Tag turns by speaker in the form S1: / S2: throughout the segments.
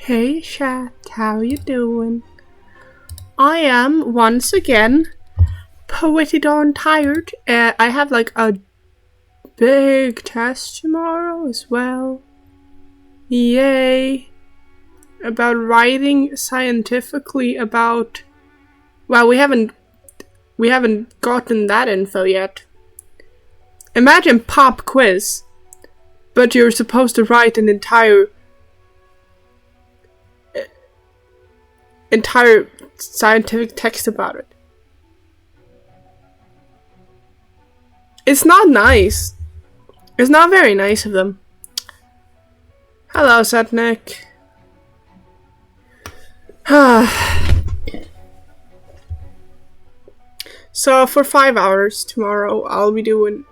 S1: Hey chat, how you doing? I am once again pretty darn tired. I have like a big test tomorrow as well. Yay! About writing scientifically about. Well, we haven't gotten that info yet. Imagine pop quiz, but you're supposed to write an entire scientific text about it. It's not nice. It's not very nice of them. Hello, Setnik. So for 5 hours tomorrow, I'll be doing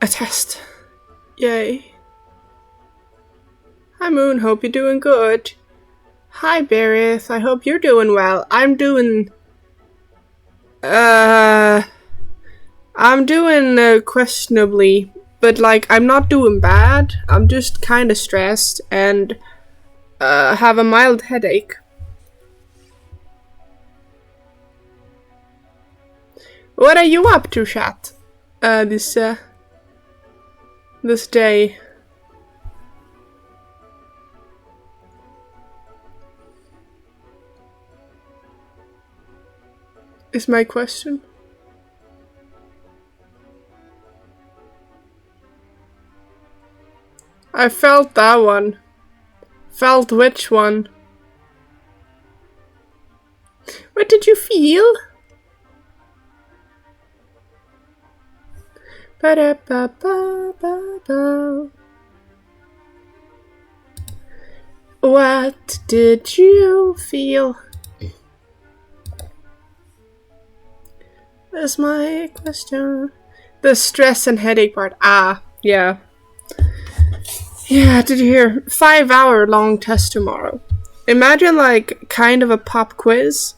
S1: a test. Yay. Hi Moon, hope you're doing good. Hi Berith, I hope you're doing well. I'm doing questionably, but like I'm not doing bad. I'm just kind of stressed and have a mild headache. What are you up to, chat? This day. Is my question. I felt that one. Felt which one? What did you feel? Ba-da-ba-ba-ba-ba. What did you feel? That's my question. The stress and headache part. Yeah. Yeah, did you hear? 5 hour long test tomorrow. Imagine like kind of a pop quiz,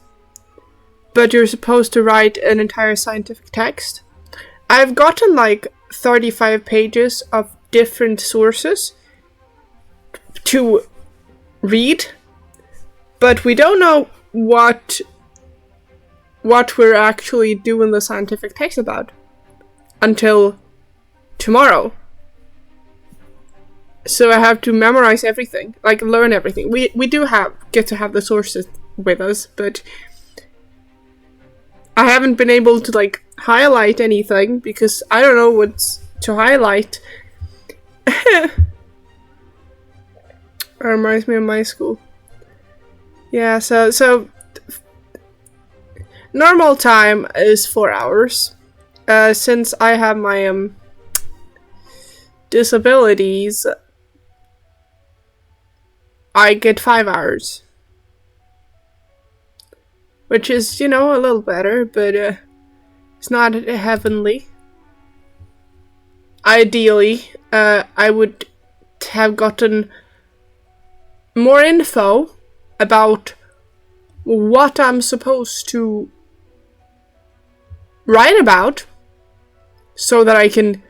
S1: but you're supposed to write an entire scientific text. I've gotten like 35 pages of different sources to read, but we don't know what we're actually doing the scientific text about until tomorrow. So I have to memorize everything, like learn everything. We do get to have the sources with us, but I haven't been able to like highlight anything because I don't know what's to highlight. It reminds me of my school. Yeah, so normal time is 4 hours. Since I have my disabilities, I get 5 hours. Which is, a little better, but it's not heavenly. Ideally, I would have gotten more info about what I'm supposed to write about so that I can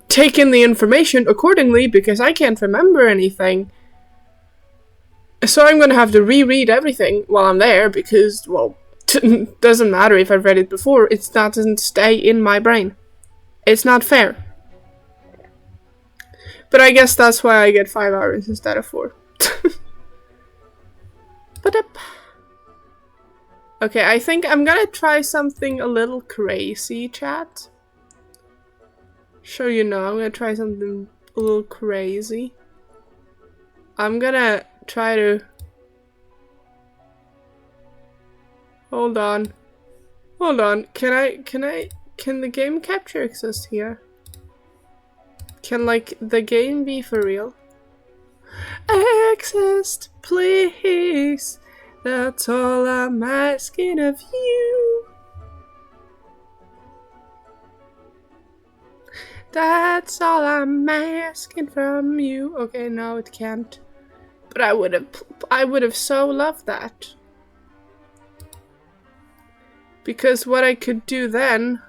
S1: take in the information accordingly, because I can't remember anything. So I'm gonna have to reread everything while I'm there because, well, doesn't matter if I've read it before, it doesn't stay in my brain. It's not fair. But I guess that's why I get 5 hours instead of 4. Okay, I think I'm gonna try something a little crazy, chat. I'm gonna try something a little crazy. I'm gonna try to... Hold on. Can the game capture exist here? Can, like, the game be for real? Exist, please. That's all I'm asking of you. That's all I'm asking from you. Okay, no, it can't. But I would have so loved that. Because what I could do then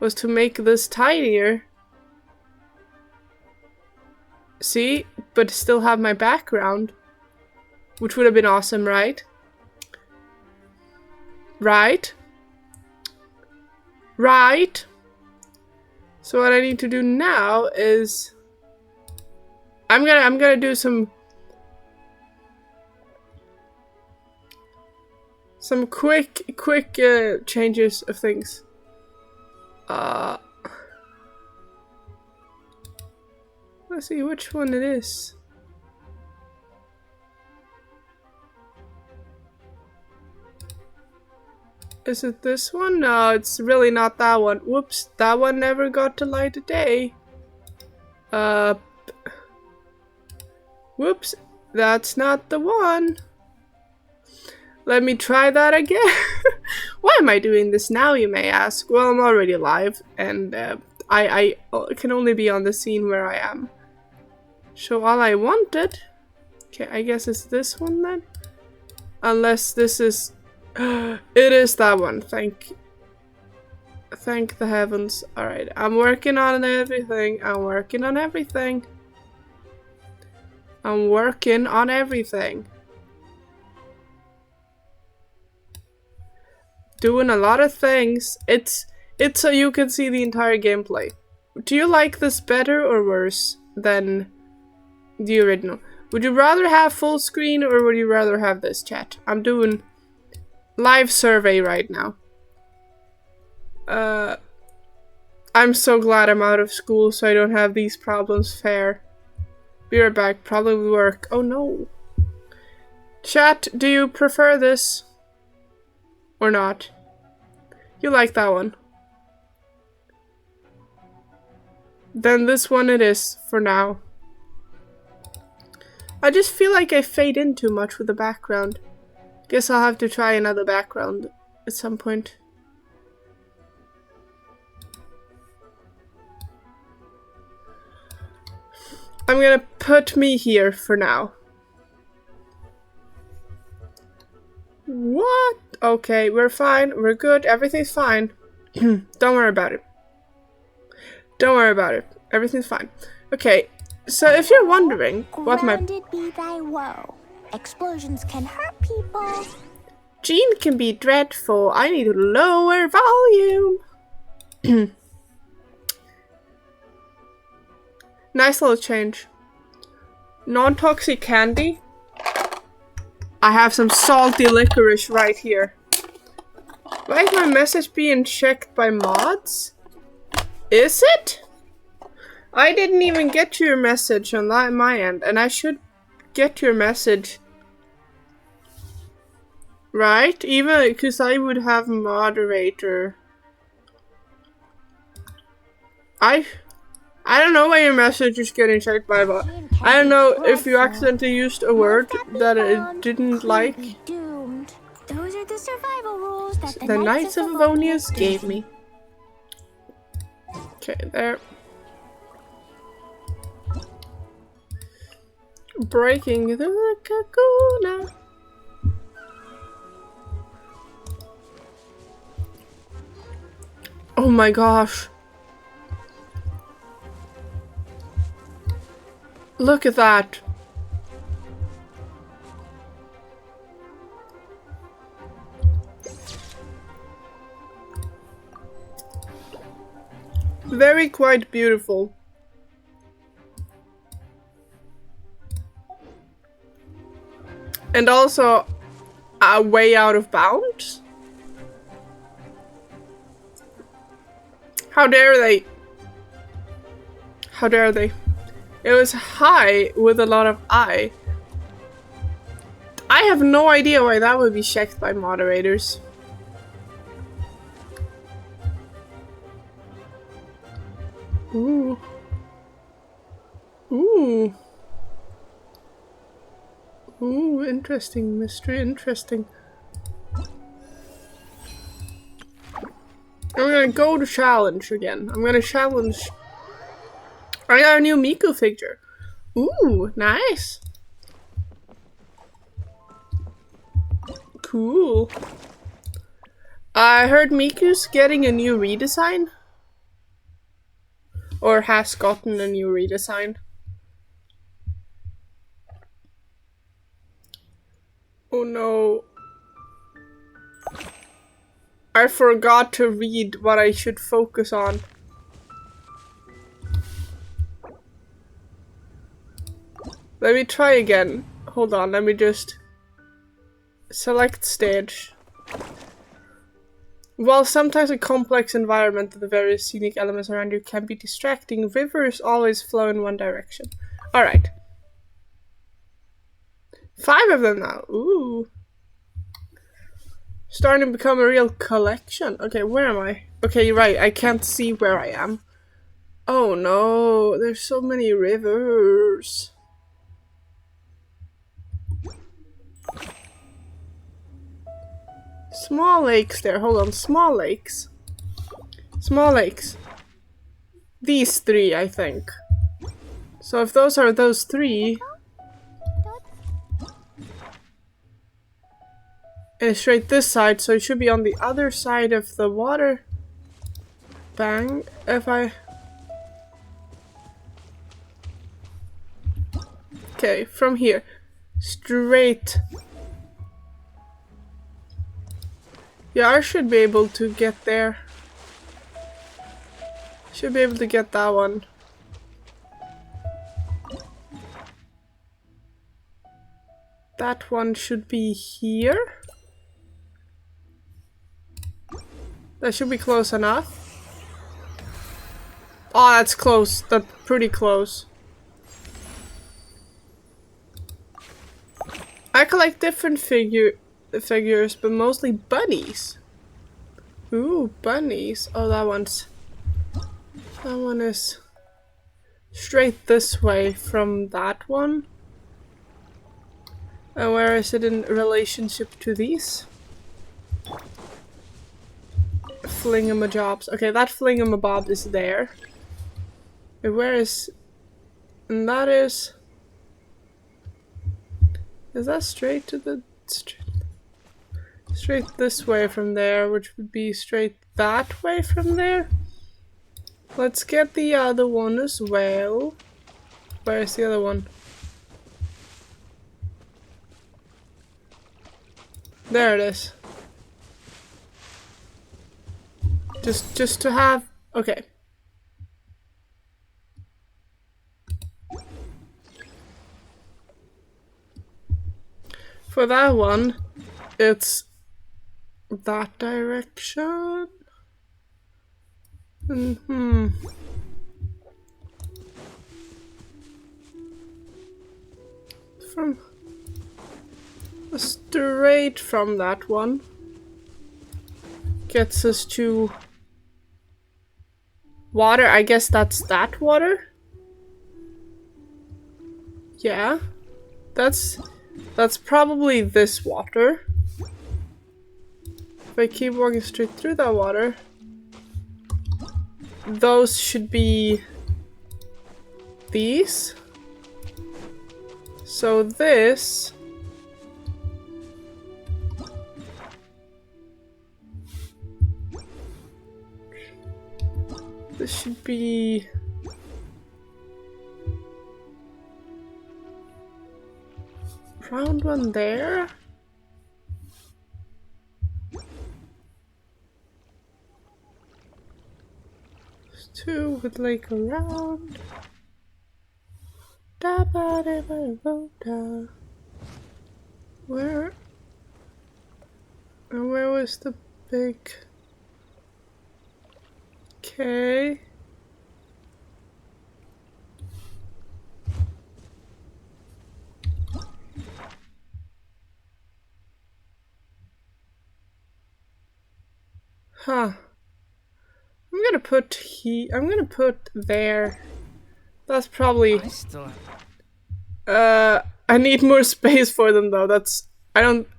S1: was to make this tinier. See? But still have my background. Which would have been awesome, right? Right? Right? So what I need to do now is I'm gonna do some quick changes of things. Let's see which one it is. Is it this one? No, it's really not that one. Whoops, that one never got to light of day. Whoops, that's not the one. Let me try that again. Why am I doing this now, you may ask? Well, I'm already live, and I can only be on the scene where I am. Show all I wanted. Okay, I guess it's this one then. Unless this is... it is that one. Thank the heavens. Alright, I'm working on everything. I'm working on everything. I'm working on everything. Doing a lot of things. It's so you can see the entire gameplay. Do you like this better or worse than the original? Would you rather have full screen or would you rather have this, chat? I'm doing live survey right now. I'm so glad I'm out of school so I don't have these problems. Fair. Be right back. Probably work. Oh no. Chat, do you prefer this or not? You like that one? Then this one it is for now. I just feel like I fade in too much with the background. Guess I'll have to try another background at some point. I'm gonna put me here for now. What? Okay, we're fine. We're good. Everything's fine. Don't worry about it. Don't worry about it. Everything's fine. Okay, so if you're wondering what my...
S2: Grounded be thy woe. Explosions can hurt people.
S1: Gene can be dreadful. I need to lower volume. Nice little change. Non-toxic candy. I have some salty licorice right here. Why is my message being checked by mods? Is it? I didn't even get your message on that my end, and I should get your message. Right? Even because I would have moderator. I don't know why your message is getting checked by a bot. I don't know if you accidentally used a word that it didn't like.
S2: Those are the survival rules that
S1: the Knights of Avonius gave me. Okay, there. Breaking the Kakuna. Oh my gosh. Look at that. Very quite beautiful. And also way out of bounds. How dare they? How dare they? It was high with a lot of I. I have no idea why that would be checked by moderators. Ooh. Ooh. Ooh, interesting mystery, interesting. I'm gonna go to challenge again. I'm gonna challenge. I got a new Miku figure. Ooh, nice. Cool. I heard Miku's getting a new redesign. Or has gotten a new redesign. Oh no. I forgot to read what I should focus on. Let me try again. Hold on, let me just select stage. While sometimes a complex environment with the various scenic elements around you can be distracting, rivers always flow in one direction. Alright. 5 of them now. Ooh. Starting to become a real collection. Okay, where am I? Okay, you're right. I can't see where I am. Oh no, there's so many rivers. Small lakes there. Hold on. Small lakes. Small lakes. These 3, I think. So if those are those 3... and it's straight this side, so it should be on the other side of the water. Bang. If I... okay, from here. Straight. Yeah, I should be able to get there. Should be able to get that one. That one should be here. That should be close enough. Oh, that's close. That's pretty close. I collect different figures, but mostly bunnies. Ooh, bunnies. Oh, that one is straight this way from that one. And where is it in relationship to these? Flingamajobs. Okay, that flingamabob is there. And where is... and that is... is that straight to the... straight this way from there, which would be straight that way from there? Let's get the other one as well. Where is the other one? There it is. Just to have... okay. For that one, it's that direction. From... straight from that one gets us to water. I guess that's that water. Yeah, that's probably this water. If I keep walking straight through that water, those should be these. So this should be round one there. There's 2 with like around. Where was the big... okay. Huh. I'm gonna put there. That's probably... I need more space for them though.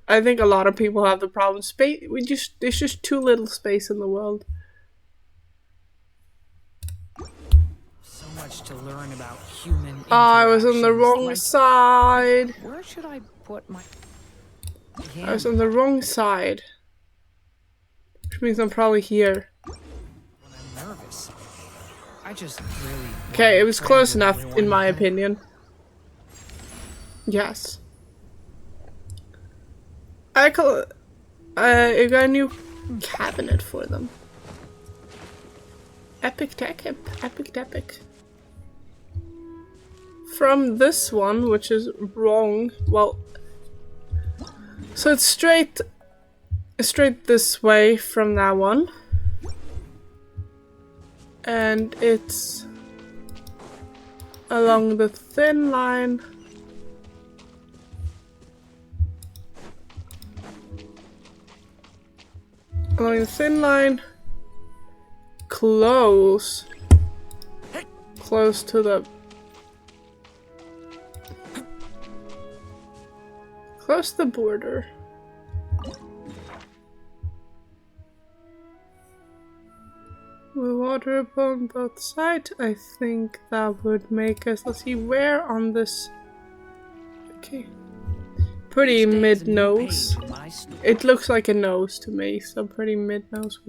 S1: I think a lot of people have the problem. There's just too little space in the world.
S3: So much to learn about human interactions.
S1: I was on the wrong side.
S3: Where should I put my...
S1: I was on the wrong side. Which means I'm probably here.
S3: When I'm nervous, I just really...
S1: okay, it was close enough in my opinion. Yes. I got a new cabinet for them. Epic tech, epic. From this one, which is wrong. Well, so it's straight this way from that one, and it's along the thin line. Along the thin line, close to the border. With water upon both sides, I think that would make us. Let's see where on this. Okay. Pretty mid nose. It looks like a nose to me, so pretty mid nose.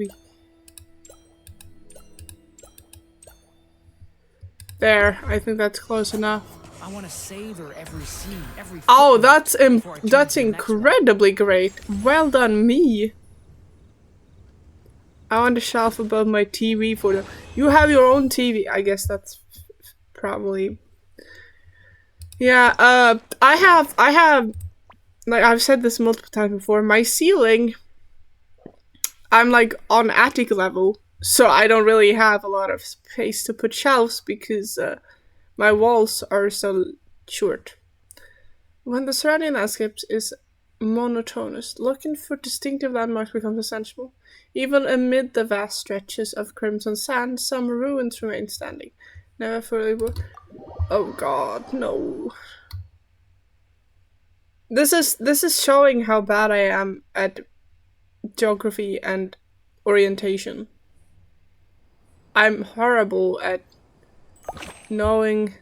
S1: There, I think that's close enough.
S3: I want to savor every scene, every.
S1: Oh, that's incredibly great. Well done, me. I want a shelf above my TV for them. You have your own TV. I guess that's probably. Yeah. I have. Like I've said this multiple times before, my ceiling, I'm like on attic level, so I don't really have a lot of space to put shelves because my walls are so short. When the surrounding landscape is monotonous, looking for distinctive landmarks becomes essential. Even amid the vast stretches of crimson sand, some ruins remain standing. Never fully. Oh God, no. This is showing how bad I am at geography and orientation. I'm horrible at knowing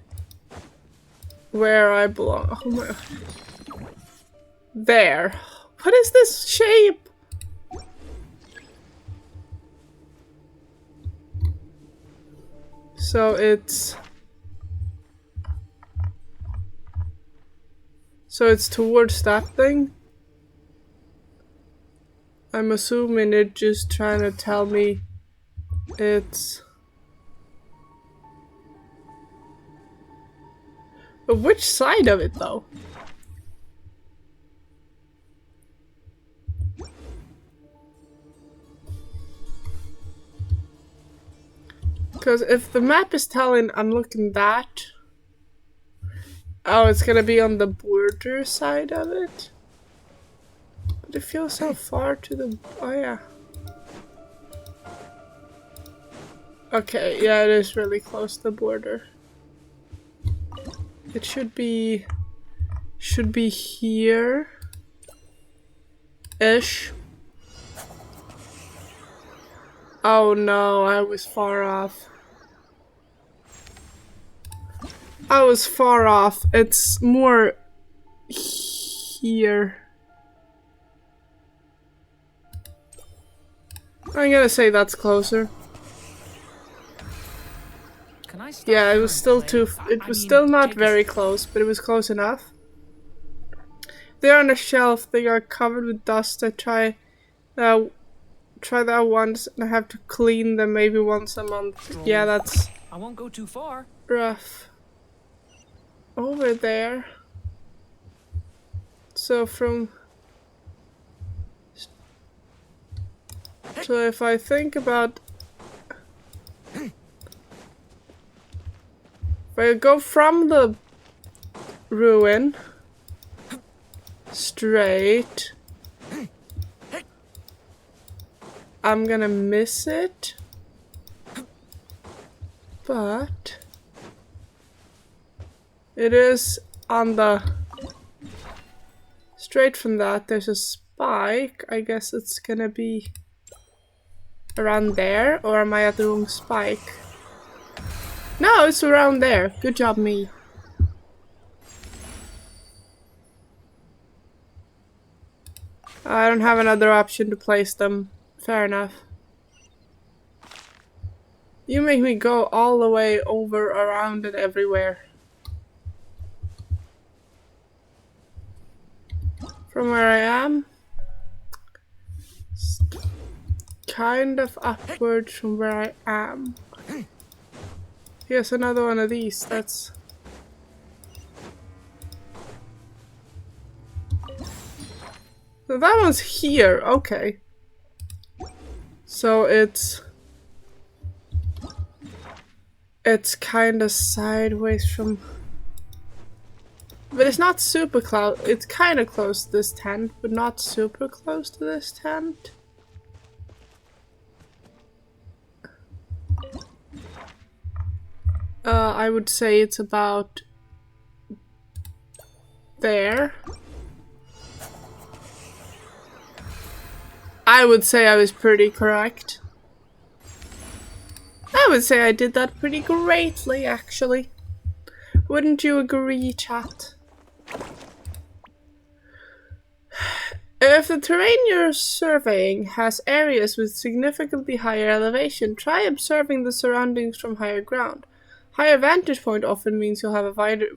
S1: where I belong. Oh my. There. What is this shape? So it's towards that thing? I'm assuming it's just trying to tell me it's... But which side of it though? Because if the map is telling I'm looking that... Oh, it's gonna be on the border side of it? But it feels so far to the... Oh yeah. Okay, yeah, it is really close to the border. It should be here. Ish. Oh no, I was far off. I was far off. It's more here. I'm gonna say that's closer. Yeah, it was still too. It was still not very close, but it was close enough. They're on a shelf. They are covered with dust. I try that once, and I have to clean them maybe once a month. Yeah, that's.
S3: I won't go too far.
S1: Rough. Over there. So from. So if I think about. If I go from the ruin straight, I'm gonna miss it, but it is on the straight from that. There's a spike. I guess it's gonna be around there, or am I at the wrong spike? No, it's around there. Good job, me. I don't have another option to place them. Fair enough. You make me go all the way over, around, and everywhere. From where I am. kind of upwards from where I am. Here's another one of these. That's... So that one's here. Okay. So it's kind of sideways from... But it's not super close. It's kind of close to this tent, but not super close to this tent. I would say it's about there. I would say I was pretty correct. I would say I did that pretty greatly, actually. Wouldn't you agree, chat? If the terrain you're surveying has areas with significantly higher elevation, try observing the surroundings from higher ground. Higher vantage point often means you'll have a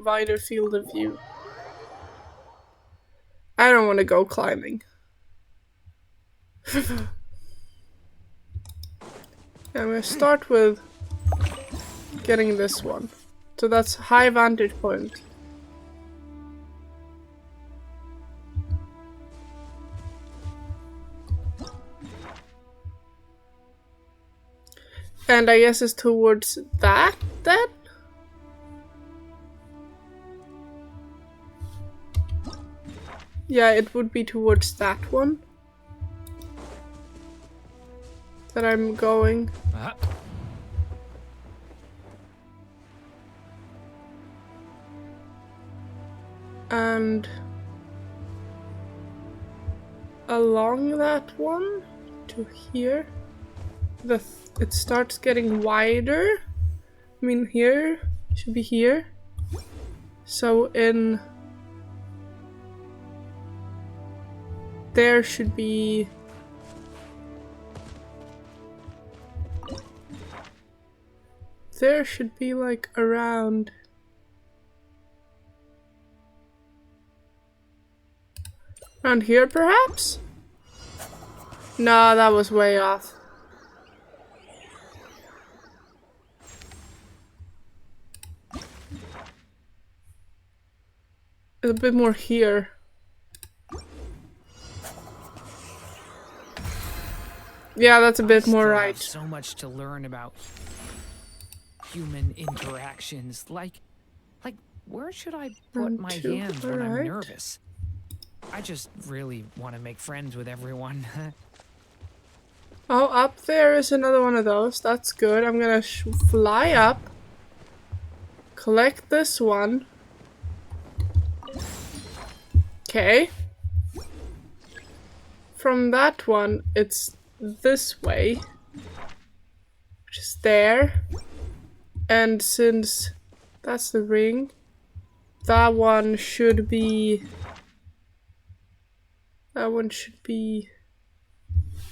S1: wider field of view. I don't want to go climbing. I'm gonna start with getting this one. So that's high vantage point. And I guess it's towards that then? Yeah, it would be towards that one that I'm going. And along that one to here, it starts getting wider. I mean, here should be here. So in there should be like around here perhaps? No, that was way off. A bit more here. Yeah, that's a bit more right.
S3: So much to learn about human interactions. Like where should I put my hands when I'm nervous? I just really want to make friends with everyone.
S1: Oh, up there is another one of those. That's good. I'm gonna fly up, collect this one. Okay. From that one, it's this way, which is there. And since that's the ring, that one should be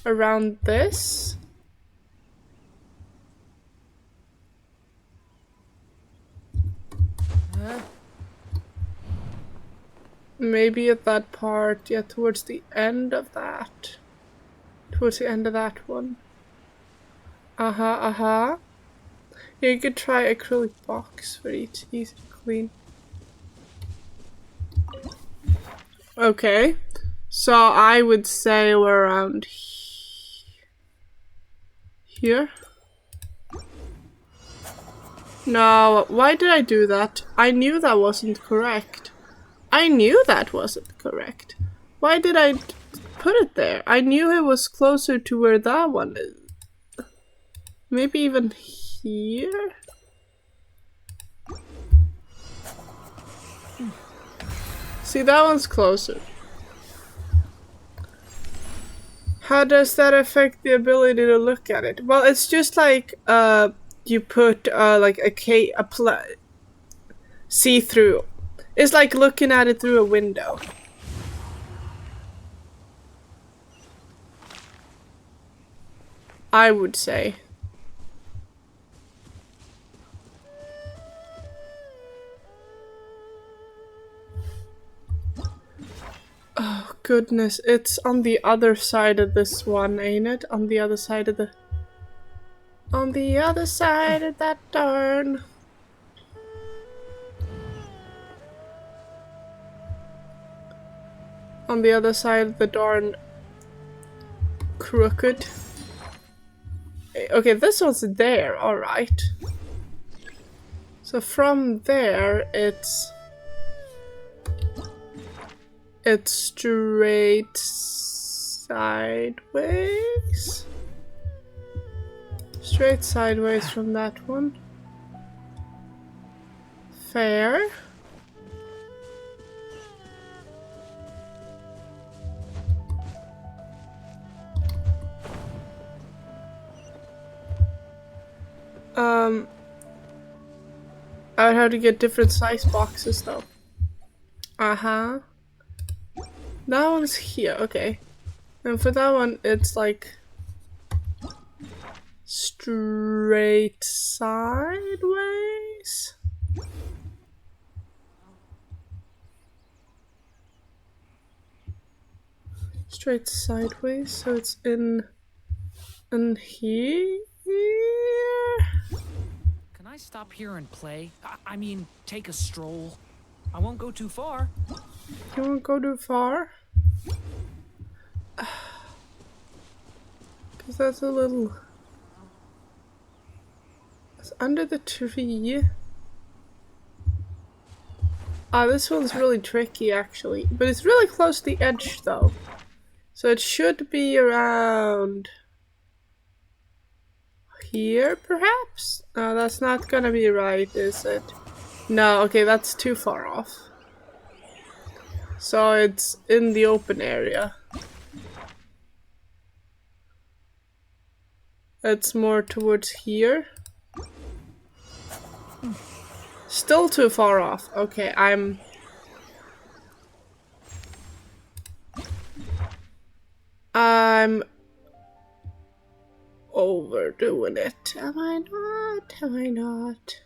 S1: around this. Maybe at that part, yeah, towards the end of that. Towards the end of that one. Yeah, you could try acrylic box for each, easy to clean. Okay, so I would say we're around here. No, why did I do that? I knew that wasn't correct. I knew that wasn't correct. Why did I put it there? I knew it was closer to where that one is. Maybe even here? See, that one's closer. How does that affect the ability to look at it? Well, it's just like you put like a see-through. It's like looking at it through a window. I would say. Oh goodness, it's on the other side of this one, ain't it? On the other side of the... On the other side of that darn... On the other side of the darn... crooked. Okay, this one's there, alright. So from there, it's straight sideways. Straight sideways from that one. Fair. I would have to get different size boxes though. Uh-huh. That one's here, okay. And for that one, it's like straight sideways. Straight sideways, so it's in here.
S3: Can I stop here and play? I mean, take a stroll. I won't go too far.
S1: You won't go too far? Because that's a little... It's under the tree. Ah, this one's really tricky actually. But it's really close to the edge though. So it should be around... here, perhaps? No, that's not gonna be right, is it? No, okay, that's too far off. So it's in the open area. It's more towards here. Still too far off. Okay, I'm overdoing it. Am I not? Am I not?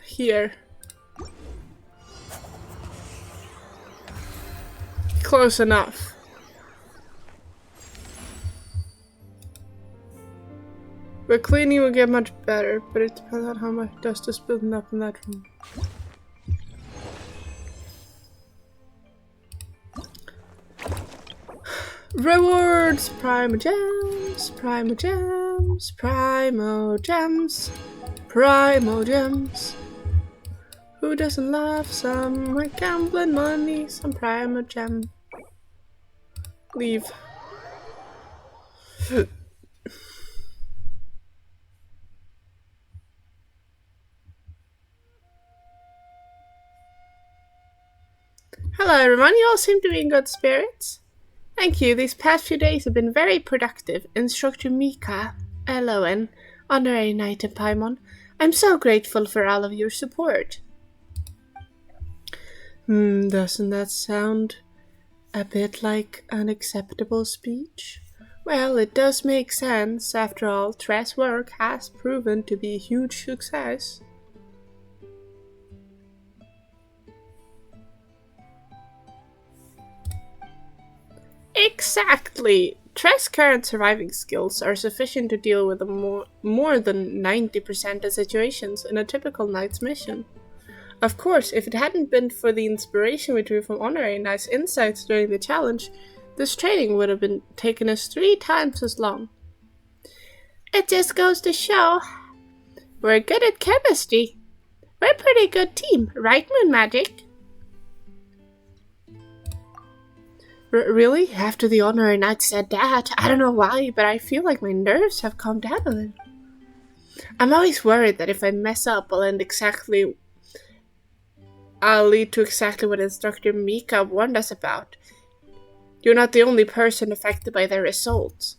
S1: Here. Close enough. But cleaning will get much better, but it depends on how much dust is building up in that room. Rewards! Primo gems! Primo gems! Primo gems! Primo gems! Who doesn't love some gambling money? Some primo gem. Leave. Hello everyone, you all seem to be in good spirits. Thank you, these past few days have been very productive. Instructor Mika, Eloen, Honorary Knight in Paimon. I'm so grateful for all of your support. Doesn't that sound a bit like an acceptable speech? Well, it does make sense. After all, Tress' work has proven to be a huge success. Exactly! Tress' current surviving skills are sufficient to deal with more than 90% of situations in a typical knight's mission. Of course, if it hadn't been for the inspiration we drew from Honorary Knight's insights during the challenge, this training would have been taken us 3 times as long. It just goes to show we're good at chemistry. We're a pretty good team, right, Moon Magic? Really? After the Honorary Knight said that, I don't know why, but I feel like my nerves have calmed down a little. I'm always worried that if I mess up, I'll lead to exactly what Instructor Mika warned us about. You're not the only person affected by the results.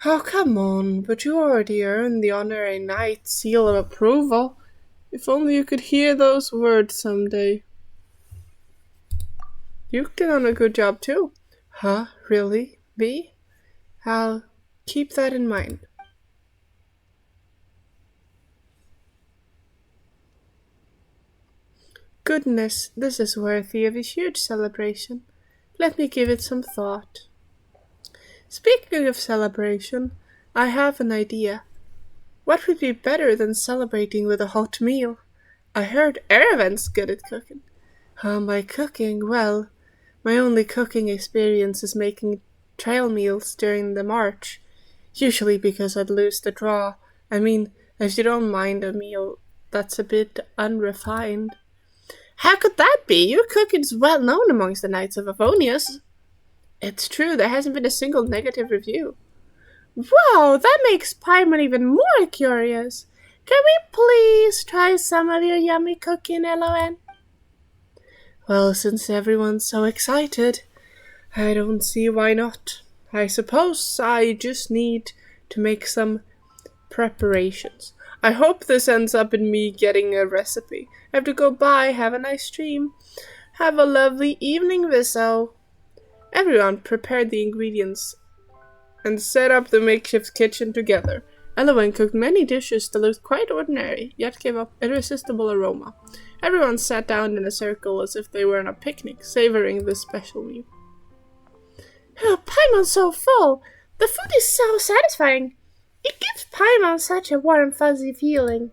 S1: Oh, come on, but you already earned the Honorary Knight seal of approval. If only you could hear those words someday. You did on a good job too. Huh? Really? Me? I'll keep that in mind. goodness, this is worthy of a huge celebration. Let me give it some thought. Speaking of celebration, I have an idea. What would be better than celebrating with a hot meal? I heard Erevan's good at cooking. My cooking, well, my only cooking experience is making trail meals during the march. Usually because I'd lose the draw. I mean, if you don't mind a meal that's a bit unrefined. How could that be? Your cooking's well known amongst the Knights of Avonius. It's true, there hasn't been a single negative review. Whoa, that makes Paimon even more curious. Can we please try some of your yummy cooking, LON? Well, since everyone's so excited, I don't see why not. I suppose I just need to make some preparations. I hope this ends up in me getting a recipe. I have to go bye, have a nice stream. Have a lovely evening, Visso. Everyone prepared the ingredients and set up the makeshift kitchen together. Elowen cooked many dishes that looked quite ordinary, yet gave up irresistible aroma. Everyone sat down in a circle as if they were on a picnic, savoring this special meal. Oh, Paimon's so full! The food is so satisfying! It gives Paimon such a warm, fuzzy feeling.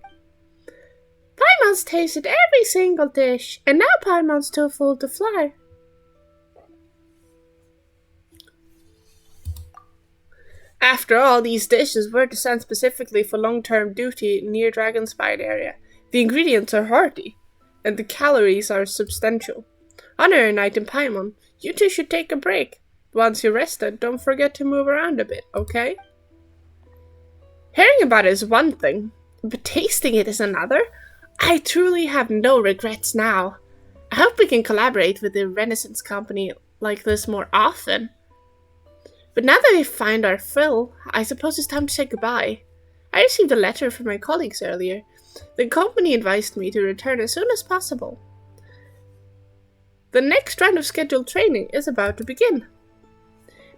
S1: Paimon's tasted every single dish, and now Paimon's too full to fly. After all, these dishes were designed specifically for long-term duty near Dragonspire area. The ingredients are hearty, and the calories are substantial. On your night in Paimon, you two should take a break. Once you're rested, don't forget to move around a bit, okay? Hearing about it is one thing, but tasting it is another. I truly have no regrets now. I hope we can collaborate with the Renaissance Company like this more often. But now that we've found our fill, I suppose it's time to say goodbye. I received a letter from my colleagues earlier. The company advised me to return as soon as possible. The next round of scheduled training is about to begin.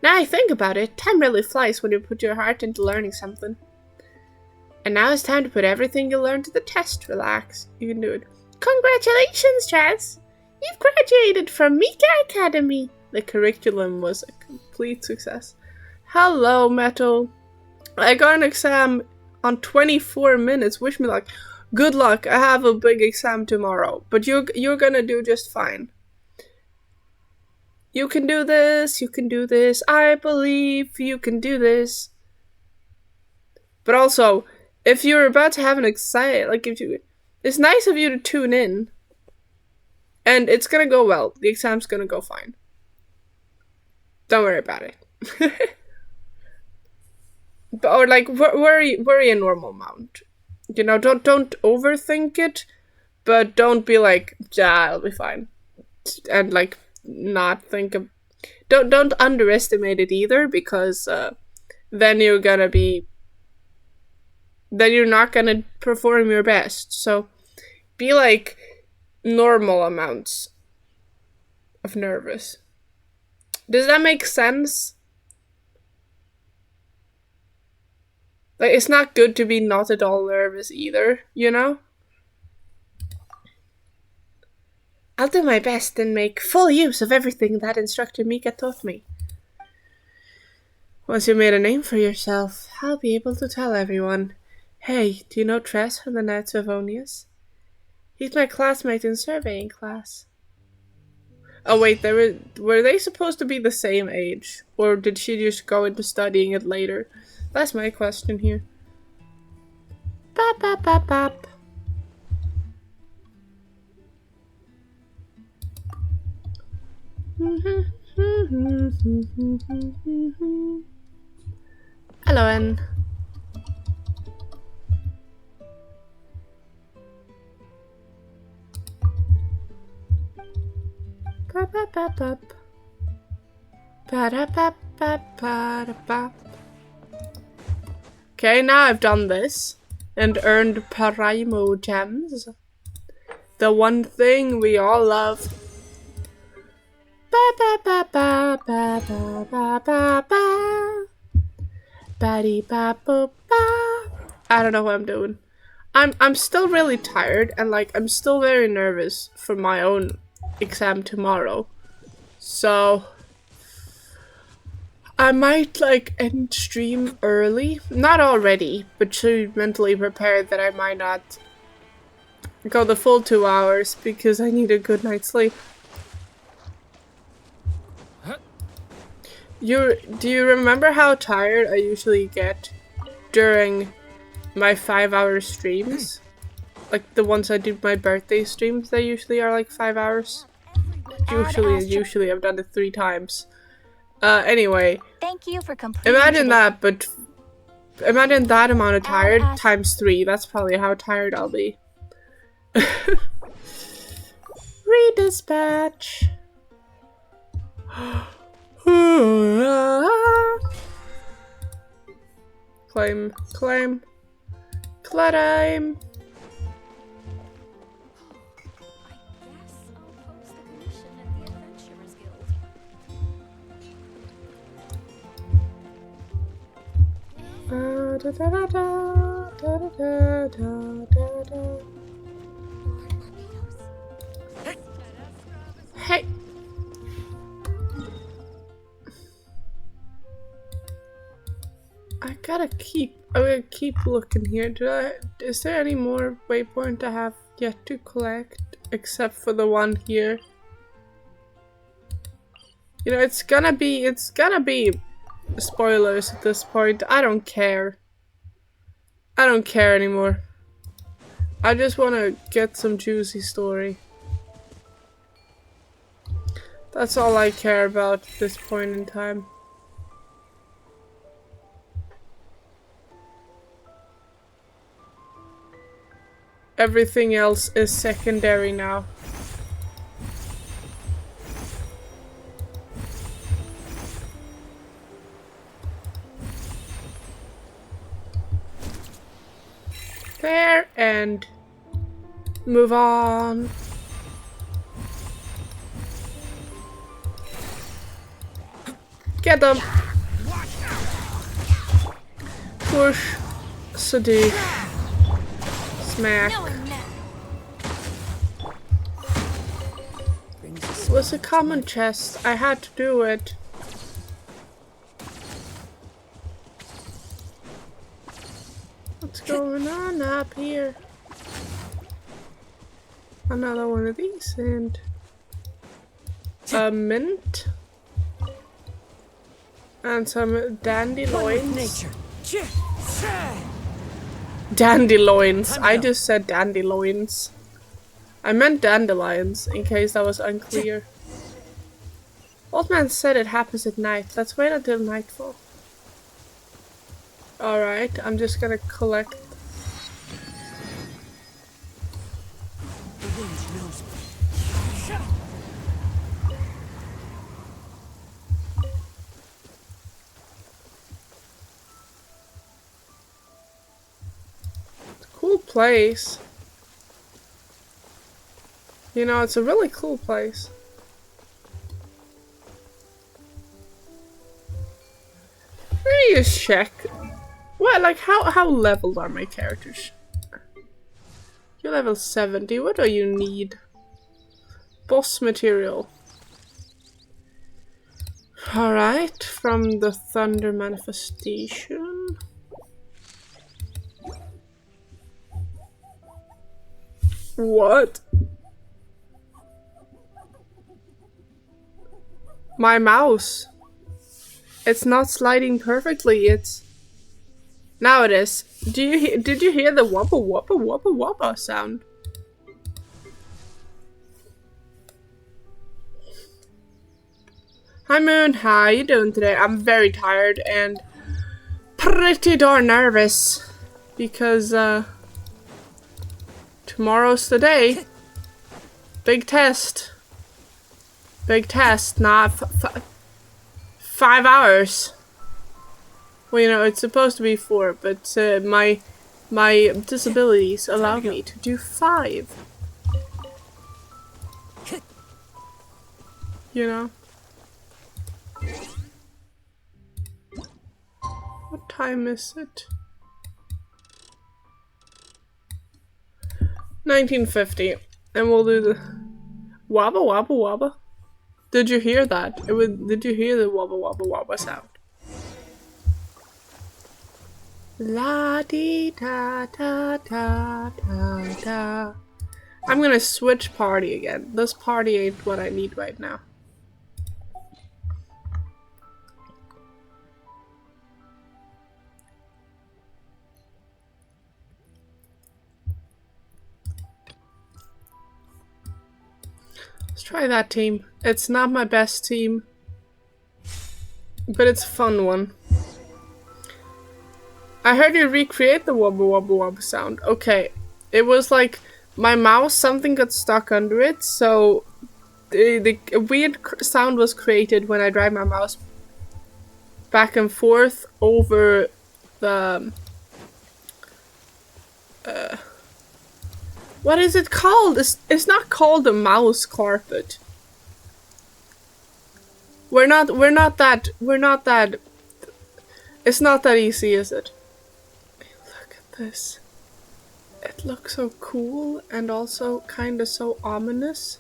S1: Now I think about it, time really flies when you put your heart into learning something. And now it's time to put everything you learned to the test. Relax. You can do it. Congratulations, Chaz! You've graduated from Mika Academy. The curriculum was a complete success. Hello, Metal. I got an exam on 24 minutes. Wish me luck. Good luck. I have a big exam tomorrow. But you're gonna do just fine. You can do this. You can do this. I believe you can do this. But also, if you're about to have an exam, it's nice of you to tune in. And it's gonna go well. The exam's gonna go fine. Don't worry about it. Or worry a normal amount. You know, don't overthink it, but don't be like, yeah, I'll be fine. And not think of, don't underestimate it either, because then you're not gonna perform your best. So be like normal amounts of nervous. Does that make sense? It's not good to be not at all nervous either, you know? I'll do my best and make full use of everything that instructor Mika taught me. Once you made a name for yourself, I'll be able to tell everyone, hey, do you know Tress from the Knights of Avonius? He's my classmate in surveying class. Oh wait, were they supposed to be the same age? Or did she just go into studying it later? That's my question here. Bap bap bap bap. Hello, Anne. Okay, now I've done this and earned Paraimo gems. The one thing we all love. Ba ba ba ba ba ba ba ba ba. Ba-dee ba ba ba. I don't know what I'm doing. I'm still really tired and like I'm still very nervous for my own exam tomorrow. So I might like end stream early. Not already, but should be mentally prepared that I might not go the full 2 hours because I need a good night's sleep. Do you remember how tired I usually get during my 5-hour streams? Like the ones I do my birthday streams, they usually are like 5 hours. Usually I've done it 3 times. Anyway.
S2: Thank you for completing
S1: Imagine that, but imagine that amount of tired times 3. That's probably how tired I'll be. Redispatch. Claim.
S2: I
S1: Claim.
S2: guess I'll post the commission at the Adventurers Guild.
S1: Hey. I'm gonna keep looking here. Is there any more waypoint I have yet to collect except for the one here? You know, it's gonna be spoilers at this point. I don't care. I don't care anymore. I just want to get some juicy story. That's all I care about at this point in time. Everything else is secondary now. There, and move on. Get them. Push. Seduce. Smack. It was a common chest. I had to do it. What's going on up here? Another one of these and a mint and some dandelions. Dandelions. I just said dandelions. I meant dandelions, in case that was unclear. Old man said it happens at night. Let's wait until nightfall. Alright, I'm just gonna collect. It's a cool place. You know, it's a really cool place. Let me just check. Well, like, how leveled are my characters? You're level 70. What do you need? Boss material. Alright, from the Thunder Manifestation. What? My mouse. It's not sliding perfectly. It's now it is. Did you hear the whoppa whoppa whoppa whoppa sound? Hi Moon, how you doing today? I'm very tired and pretty darn nervous because tomorrow's the day. Big test. Big test, not 5 hours. Well, you know, it's supposed to be 4, but my disabilities allow me to do 5. You know? What time is it? 1950. And we'll do the wabba wabba wabba. Did you hear that? Did you hear the wabba wabba wabba sound? La dee da da da da da. I'm gonna switch party again. This party ain't what I need right now. Let's try that team. It's not my best team, but it's a fun one. I heard you recreate the wobble wobble wobble sound. Okay, it was like my mouse, something got stuck under it, so the weird sound was created when I drive my mouse back and forth over the what is it called? It's not called a mouse carpet. We're not that it's not that easy, is it? Look at this. It looks so cool and also kinda so ominous.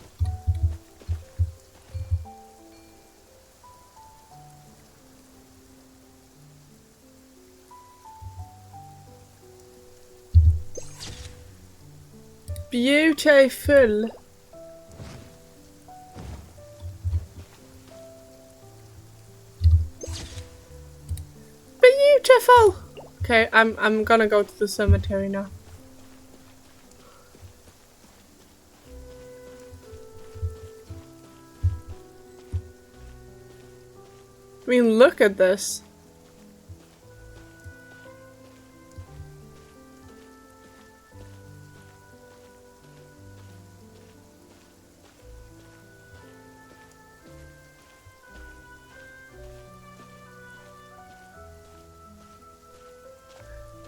S1: Beautiful. Beautiful. Okay, I'm gonna go to the cemetery now. I mean, look at this.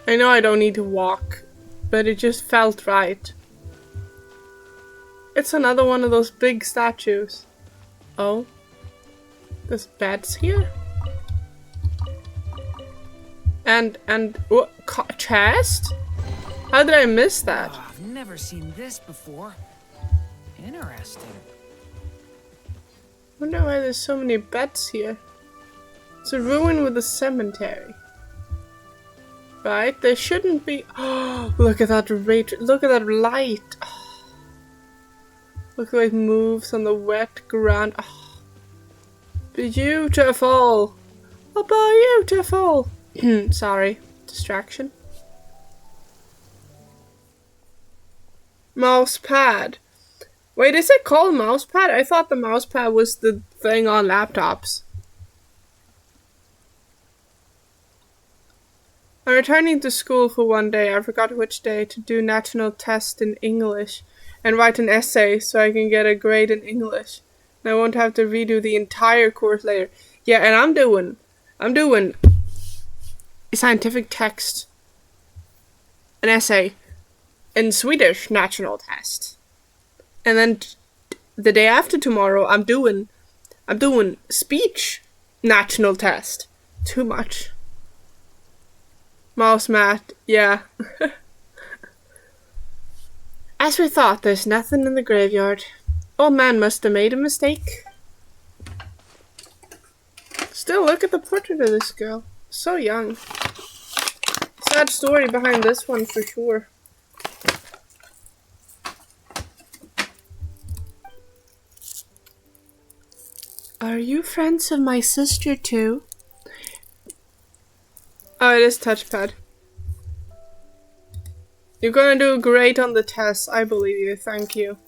S1: I know I don't need to walk, but it just felt right. It's another one of those big statues. Oh. There's beds here? And what? Chest? How did I miss that?
S3: Oh, I've never seen this before. Interesting.
S1: Wonder why there's so many beds here. It's a ruin with a cemetery. Right? There shouldn't be. Oh, look at that rate. Look at that light. Oh. Look how it moves on the wet ground. Oh. Beautiful. Oh, beautiful. Sorry. Distraction. Mouse pad. Wait, is it called mouse pad? I thought the mouse pad was the thing on laptops. I'm returning to school for one day. I forgot which day to do national test in English and write an essay so I can get a grade in English. And I won't have to redo the entire course later. Yeah, and I'm doing a scientific text, an essay, in Swedish national test. And then the day after tomorrow, I'm doing speech national test. Too much. Mouse mat, yeah. As we thought, there's nothing in the graveyard. Old man must have made a mistake. Still, look at the portrait of this girl. So young. Sad story behind this one for sure. Are you friends of my sister too? Oh, it is touchpad. You're gonna do great on the test, I believe you, thank you.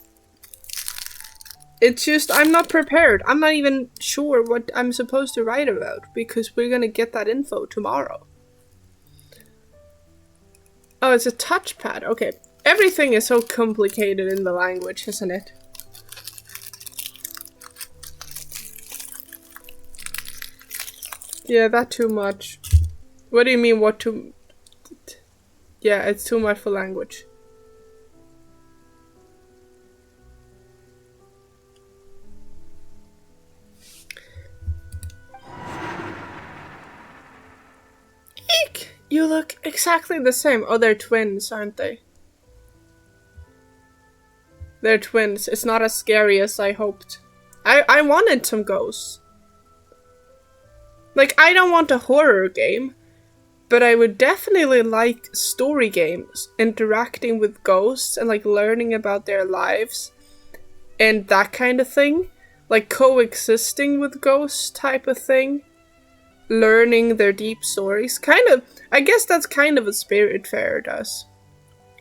S1: It's just, I'm not prepared. I'm not even sure what I'm supposed to write about, because we're gonna get that info tomorrow. Oh, it's a touchpad, okay. Everything is so complicated in the language, isn't it? Yeah, that too much. What do you mean, what too... Yeah, it's too much for language. Eek! You look exactly the same. Oh, they're twins, aren't they? They're twins. It's not as scary as I hoped. I wanted some ghosts. Like, I don't want a horror game, but I would definitely like story games, interacting with ghosts and like learning about their lives and that kind of thing. Like coexisting with ghosts type of thing. Learning their deep stories. Kind of, I guess that's kind of what Spiritfarer does.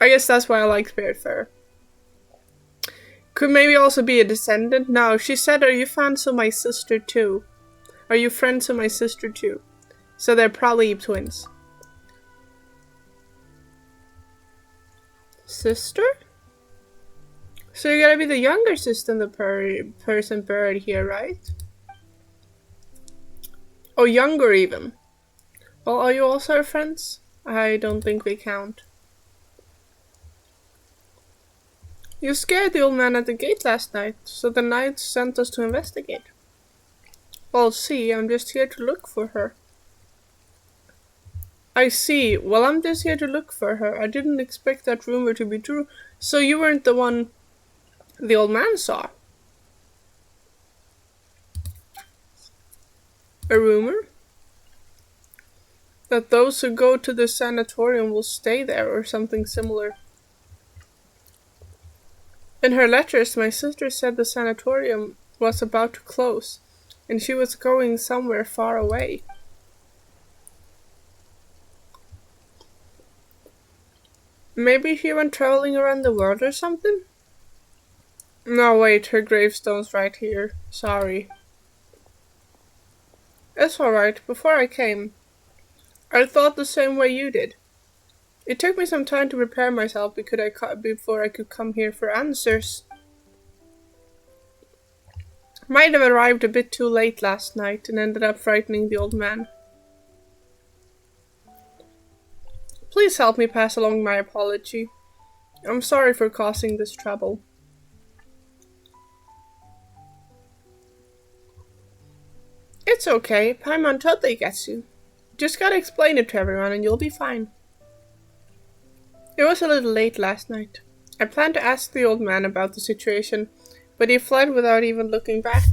S1: I guess that's why I like Spiritfarer. Could maybe also be a descendant. No, she said, are you fans of my sister too? Are you friends of my sister too? So they're probably twins. Sister? So you're gonna be the younger sister than the person buried here, right? Oh, younger even. Well, are you also her friends? I don't think we count. You scared the old man at the gate last night, so the knights sent us to investigate. Well, see, I'm just here to look for her. I see. Well, I'm just here to look for her. I didn't expect that rumor to be true. So you weren't the one the old man saw? A rumor? That those who go to the sanatorium will stay there or something similar. In her letters, my sister said the sanatorium was about to close, and she was going somewhere far away. Maybe she went traveling around the world or something? No, wait, her gravestone's right here. Sorry. It's alright. Before I came, I thought the same way you did. It took me some time to prepare myself before I could come here for answers. Might have arrived a bit too late last night and ended up frightening the old man. Please help me pass along my apology. I'm sorry for causing this trouble. It's okay. Paimon totally gets you. Just gotta explain it to everyone and you'll be fine. It was a little late last night. I planned to ask the old man about the situation, but he fled without even looking back.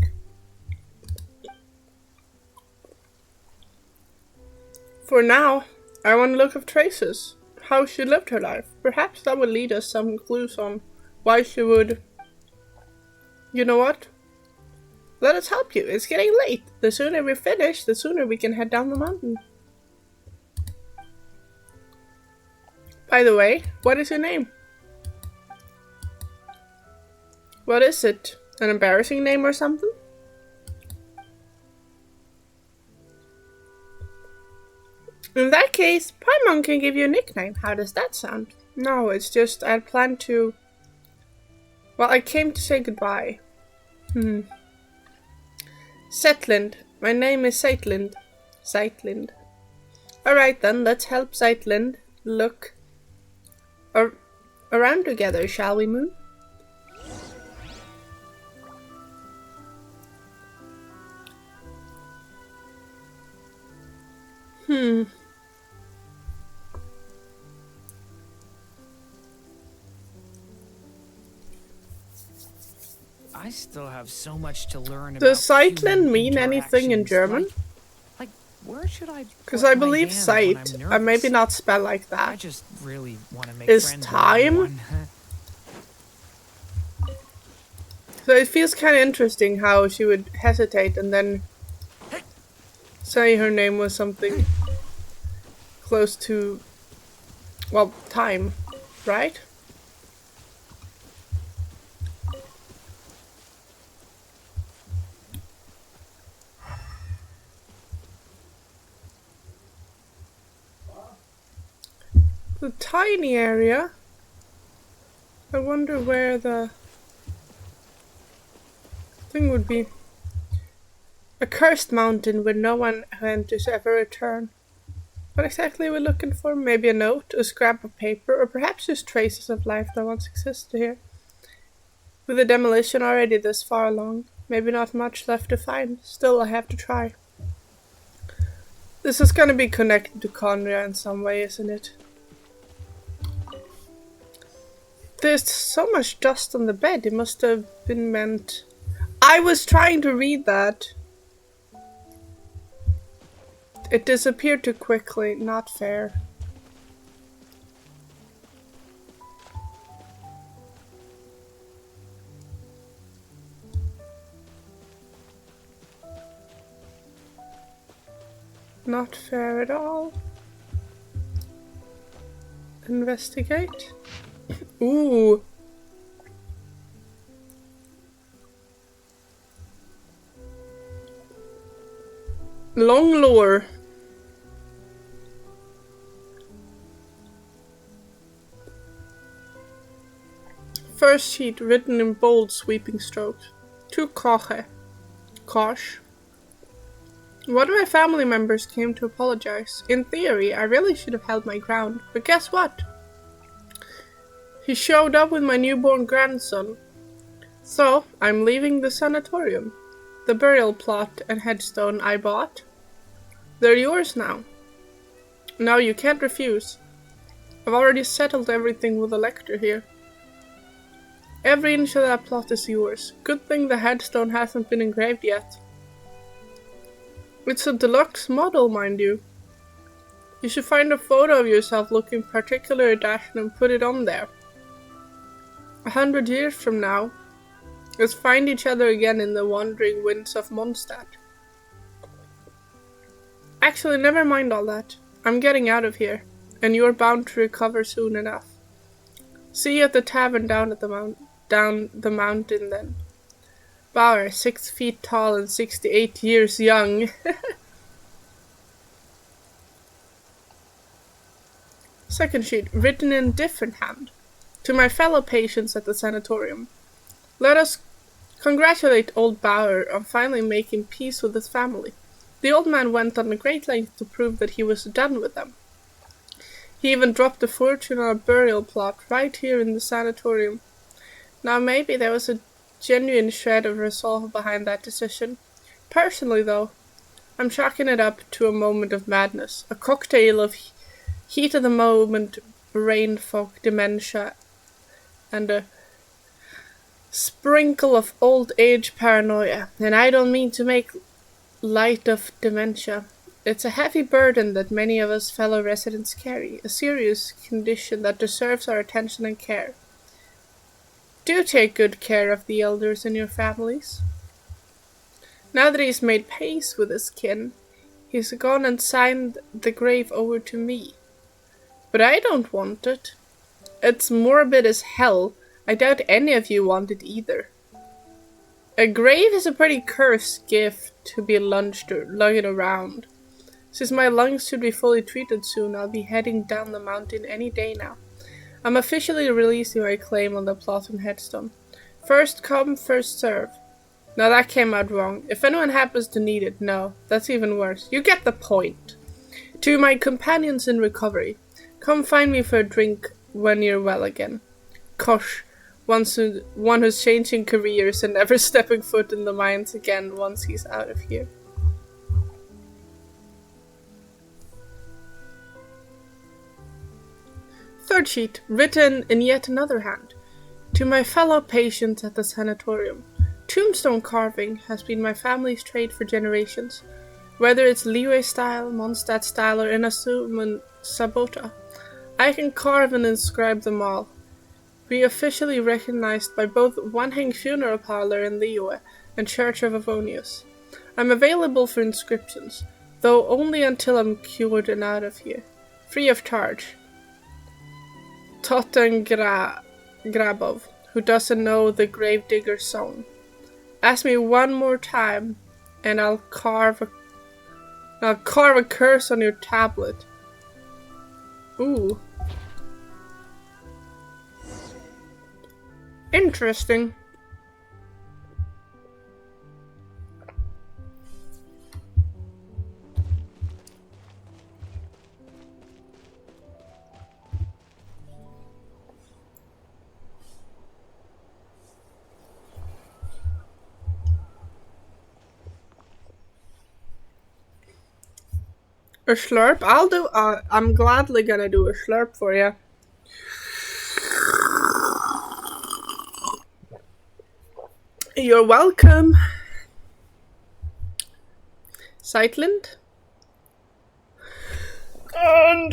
S1: For now, I want to look up traces. How she lived her life. Perhaps that would lead us some clues on why she would... You know what? Let us help you. It's getting late. The sooner we finish, the sooner we can head down the mountain. By the way, what is your name? What is it? An embarrassing name or something? In that case, Paimon can give you a nickname. How does that sound? No, it's just I planned to... Well, I came to say goodbye. Setlind. My name is Seitlind. Seitlind. Alright then, let's help Seitlind look around together, shall we, Moon?
S3: I still have so much to learn about.
S1: Does Seitlind mean anything in German?
S3: Like where should I?
S1: Because I believe sight, maybe not spelled like that.
S3: I just really want to make
S1: is
S3: friends
S1: time.
S3: with everyone.
S1: So it feels kind of interesting how she would hesitate and then say her name was something close to, well, time, right? The tiny area. I wonder where the thing would be. A cursed mountain where no one who enters ever return. What exactly are we looking for? Maybe a note, a scrap of paper, or perhaps just traces of life that once existed here. With the demolition already this far along, maybe not much left to find. Still, I have to try. This is gonna be connected to Conria in some way, isn't it? There's so much dust on the bed. It must have been meant... I was trying to read that. It disappeared too quickly. Not fair. Not fair at all. Investigate. Ooh. Long lore. First sheet written in bold sweeping strokes. To Koche. Kosh. One of my family members came to apologize. In theory, I really should have held my ground, but guess what? He showed up with my newborn grandson. So, I'm leaving the sanatorium. The burial plot and headstone I bought, they're yours now. No, you can't refuse. I've already settled everything with the lector here. Every inch of that plot is yours. Good thing the headstone hasn't been engraved yet. It's a deluxe model, mind you. You should find a photo of yourself looking particularly dashed and put it on there. 100 years from now, let's find each other again in the wandering winds of Monstat. Actually, never mind all that. I'm getting out of here, and you're bound to recover soon enough. See you at the tavern down the mountain then. Bauer, 6 feet tall and 68 years young. Second sheet, written in different hand. To my fellow patients at the sanatorium. Let us congratulate old Bauer on finally making peace with his family. The old man went on a great length to prove that he was done with them. He even dropped a fortune on a burial plot right here in the sanatorium. Now maybe there was a genuine shred of resolve behind that decision. Personally though, I'm chalking it up to a moment of madness. A cocktail of heat of the moment, brain fog, dementia, and a sprinkle of old age paranoia. And I don't mean to make light of dementia. It's a heavy burden that many of us fellow residents carry, a serious condition that deserves our attention and care. Do take good care of the elders in your families. Now that he's made peace with his kin, he's gone and signed the grave over to me. But I don't want it. It's morbid as hell. I doubt any of you want it either. A grave is a pretty cursed gift to be lugged around. Since my lungs should be fully treated soon, I'll be heading down the mountain any day now. I'm officially releasing my claim on the plot and headstone. First come, first serve. Now that came out wrong. If anyone happens to need it, no, that's even worse. You get the point. To my companions in recovery, come find me for a drink when you're well again. Kosh, one who's changing careers and never stepping foot in the mines again once he's out of here. Third sheet, written in yet another hand. To my fellow patients at the sanatorium. Tombstone carving has been my family's trade for generations. Whether it's Leeway style, Monstat style, or Inasuman Sabota, I can carve and inscribe them all. Be officially recognized by both Wanheng Funeral Parlor in Leeway and Church of Avonius. I'm available for inscriptions, though only until I'm cured and out of here. Free of charge. Totten Grabov, who doesn't know the Gravedigger's song. Ask me one more time, and I'll carve a curse on your tablet. Ooh. Interesting. A slurp? I'm gladly gonna do a slurp for you. You're welcome. Sightland? And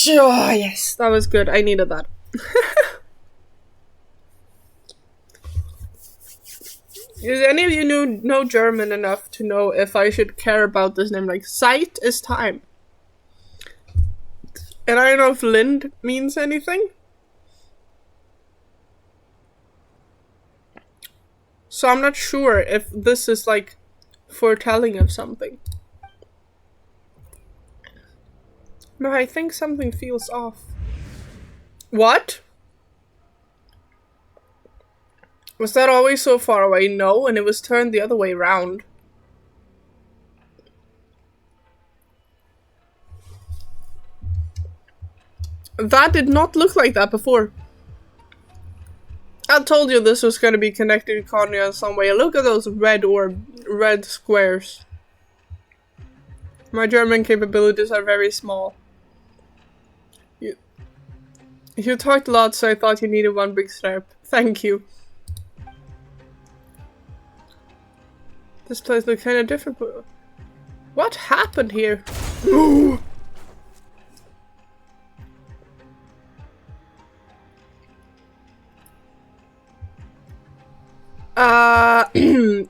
S1: oh, yes, that was good. I needed that. Does any of you know German enough to know if I should care about this name? Like, Zeit is time. And I don't know if Lind means anything. So I'm not sure if this is like foretelling of something. No, I think something feels off. What? Was that always so far away? No, and it was turned the other way around. That did not look like that before. I told you this was going to be connected to Konya in some way. Look at those red squares. My German capabilities are very small. You talked a lot, so I thought you needed one big step. Thank you. This place looks kind of different. What happened here?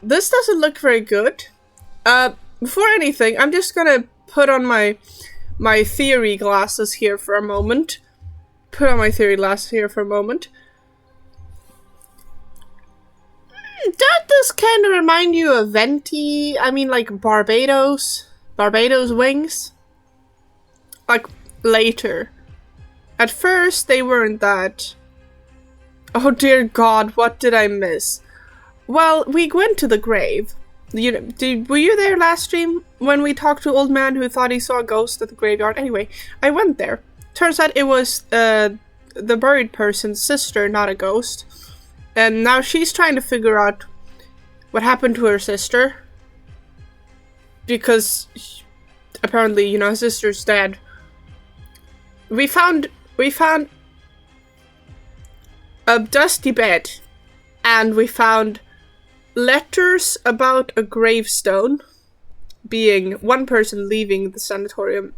S1: This doesn't look very good. Before anything, I'm just gonna put on my theory glasses here for a moment. Does this kind of remind you of Venti? I mean, like Barbados wings? Like, later. At first, they weren't that. Oh dear God, what did I miss? Well, we went to the grave. Were you there last stream when we talked to old man who thought he saw a ghost at the graveyard? Anyway, I went there. Turns out it was the buried person's sister, not a ghost. And now she's trying to figure out what happened to her sister. Because apparently, her sister's dead. We found a dusty bed, and we found letters about a gravestone, being one person leaving the sanatorium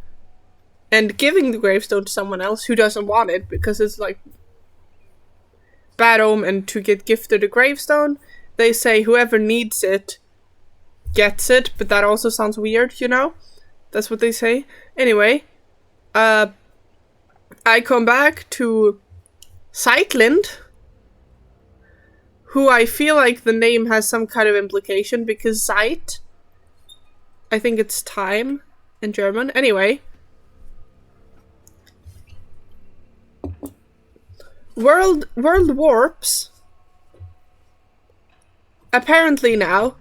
S1: and giving the gravestone to someone else who doesn't want it because it's like bad omen to get gifted a gravestone. They say whoever needs it gets it, but that also sounds weird, That's what they say. Anyway, I come back to Sightland, who I feel like the name has some kind of implication because Zeit, I think it's time in German. Anyway, world warps. Apparently now,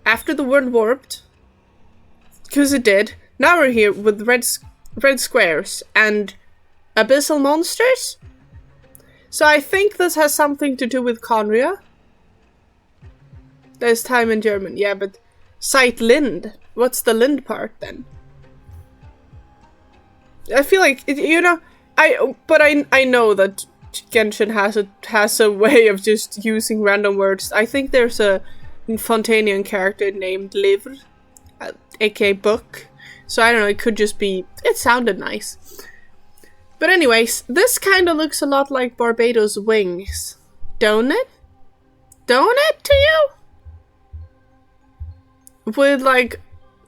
S1: after the world warped, because it did, now we're here with red squares and abyssal monsters. So I think this has something to do with Conria. There's time in German, yeah, but Sightlind. What's the Lind part then? I feel like I know that Genshin has a way of just using random words. I think there's a Fontanian character named Livre, aka book. So I don't know. It could just be. It sounded nice. But anyways, this kind of looks a lot like Barbados wings, don't it? Don't it to you? With like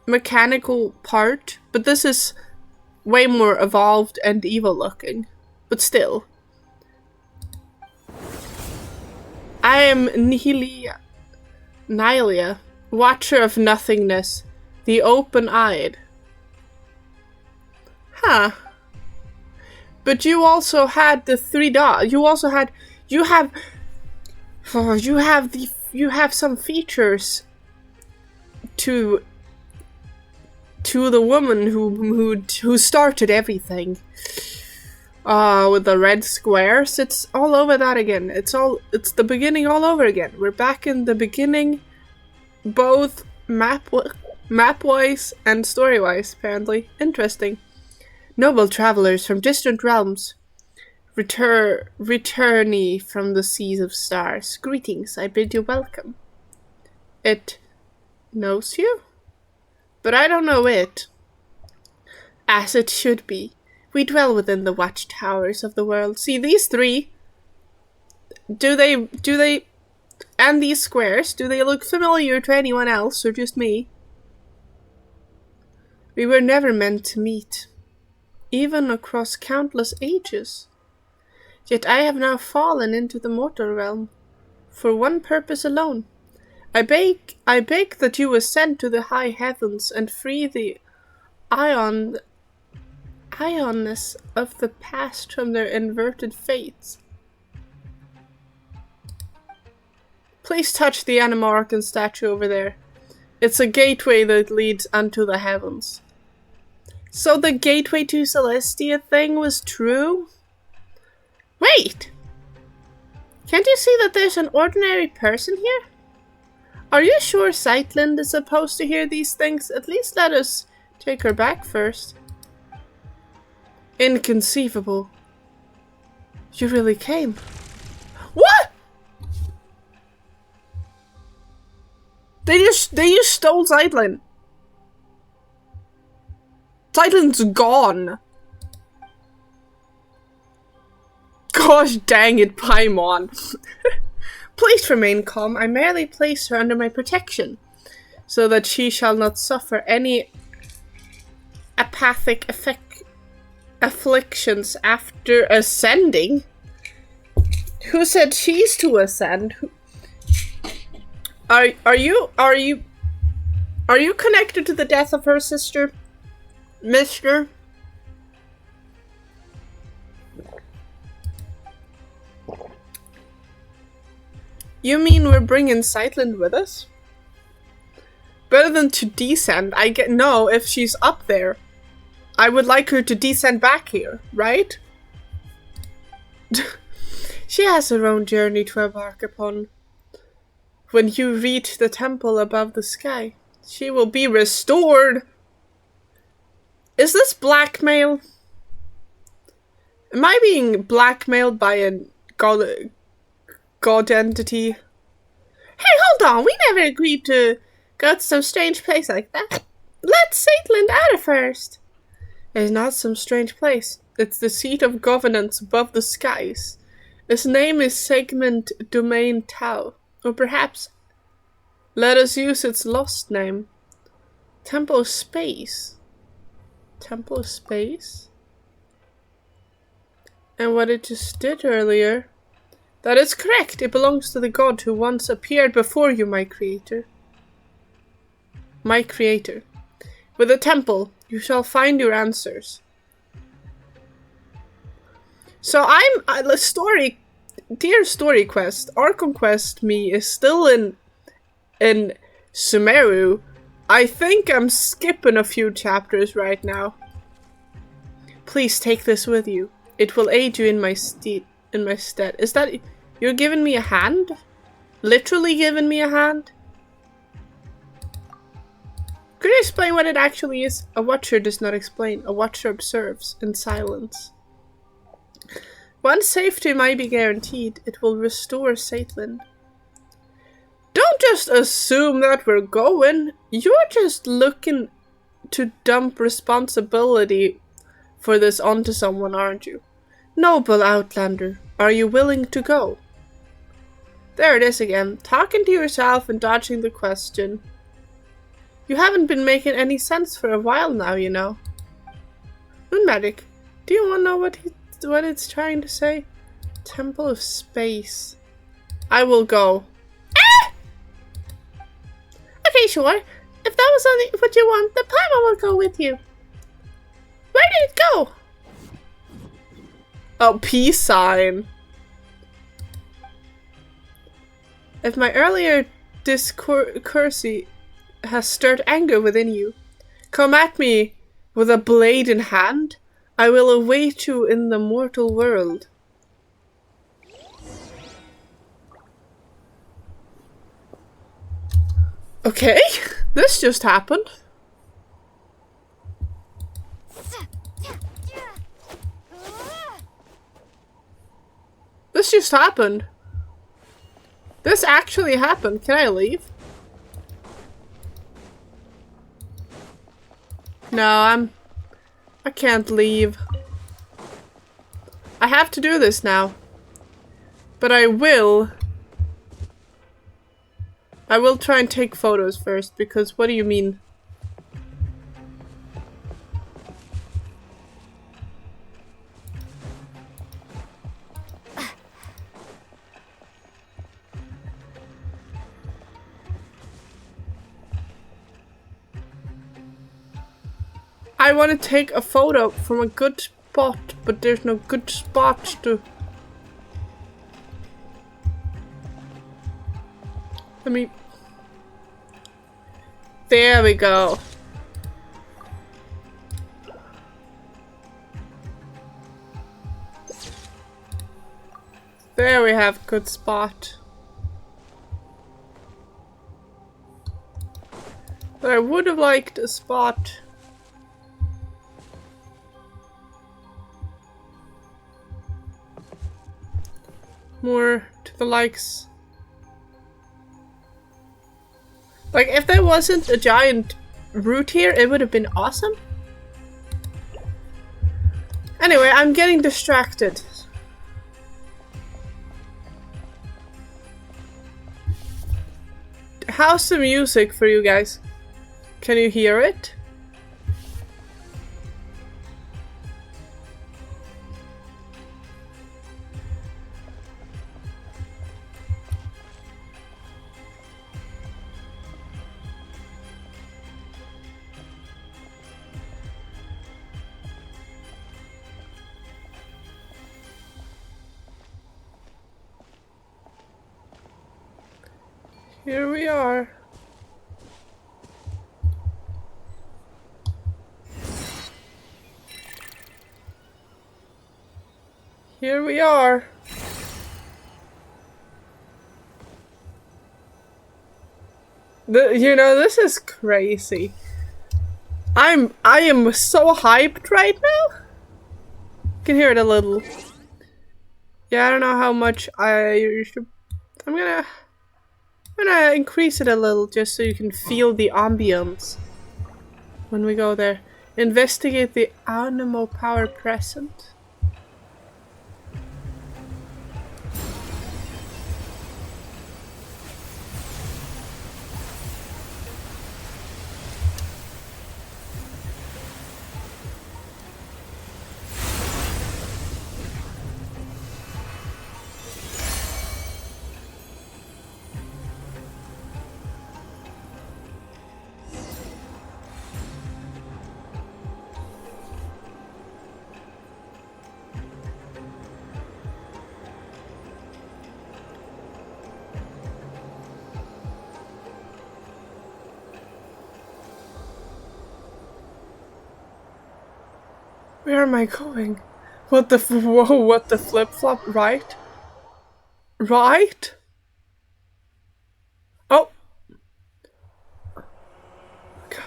S1: mechanical part, but this is way more evolved and evil looking. But still. I am Nihilia, Watcher of Nothingness, the Open-Eyed. Huh. But you also had the 3 dots. You have some features to the woman who started everything. With the red squares, it's all over that again. It's the beginning all over again. We're back in the beginning, both map-wise and story-wise, apparently. Interesting. Noble travelers from distant realms, returnee from the seas of stars. Greetings, I bid you welcome. It knows you? But I don't know it. As it should be. We dwell within the watchtowers of the world. See, these three... Do they... And these squares, do they look familiar to anyone else, or just me? We were never meant to meet. Even across countless ages. Yet I have now fallen into the mortal realm. For one purpose alone. I beg that you ascend to the high heavens and free the Ionness of the past from their inverted fates. Please touch the Animorcan statue over there. It's a gateway that leads unto the heavens. So the gateway to Celestia thing was true? Wait! Can't you see that there's an ordinary person here? Are you sure Sightland is supposed to hear these things? At least let us take her back first. Inconceivable. You really came. What?! They just stole Sightland. Sightland's gone. Gosh dang it, Paimon. Please remain calm. I merely place her under my protection, so that she shall not suffer any apathic afflictions after ascending. Who said she's to ascend? Are you connected to the death of her sister, Mister? You mean we're bringing Sightland with us? Better than to descend. No, if she's up there, I would like her to descend back here, right? She has her own journey to embark upon. When you reach the temple above the sky, she will be restored. Is this blackmail? Am I being blackmailed by a god entity? Hey, hold on. We never agreed to go to some strange place like that. Let Sightland out of first. It's not some strange place. It's the seat of governance above the skies. Its name is Segment Domain Tau. Or perhaps, let us use its lost name. Temple of Space. Temple of Space? And what it just did earlier. That is correct. It belongs to the god who once appeared before you, my creator. My creator. With the temple, you shall find your answers. So dear story quest, Archon Quest me is still in Sumeru. I think I'm skipping a few chapters right now. Please take this with you. It will aid you in my stead. Is that you're giving me a hand? Literally giving me a hand? Could you explain what it actually is? A watcher does not explain. A watcher observes in silence. Once safety might be guaranteed, it will restore Sightland. Don't just assume that we're going. You're just looking to dump responsibility for this onto someone, aren't you? Noble Outlander, are you willing to go? There it is again, talking to yourself and dodging the question. You haven't been making any sense for a while now, you know. Moonmagic, do you want to know what it's trying to say? Temple of Space. I will go. Ah! Okay, sure. If that was only what you want, the Paimon will go with you. Where did it go? Oh, peace sign. If my earlier discourse has stirred anger within you, come at me with a blade in hand. I will await you in the mortal world. Okay, this just happened. just happened? This actually happened. Can I leave? No, I can't leave. I have to do this now. But I will try and take photos first, because what do you mean? I want to take a photo from a good spot, but there's no good spot to... Let me... There we go. There we have good spot. But I would have liked a spot. More to the likes. Like, if there wasn't a giant root here, it would have been awesome. Anyway, I'm getting distracted. How's the music for you guys? Can you hear it? Here we are. Here we are. You know, this is crazy. I am so hyped right now. You can hear it a little. Yeah, I don't know how much I'm gonna increase it a little just so you can feel the ambience when we go there. Investigate the animal power present. Where am I going? What the whoa, what the flip-flop, right? Right? Oh! Okay.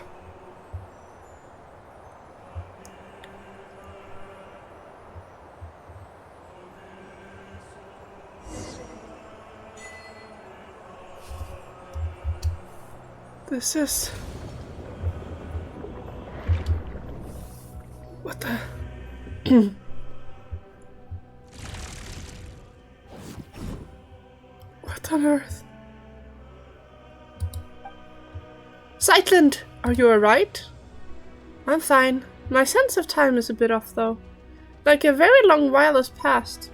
S1: This is... What the... What on earth? Sightland! Are you alright? I'm fine. My sense of time is a bit off though. Like a very long while has passed.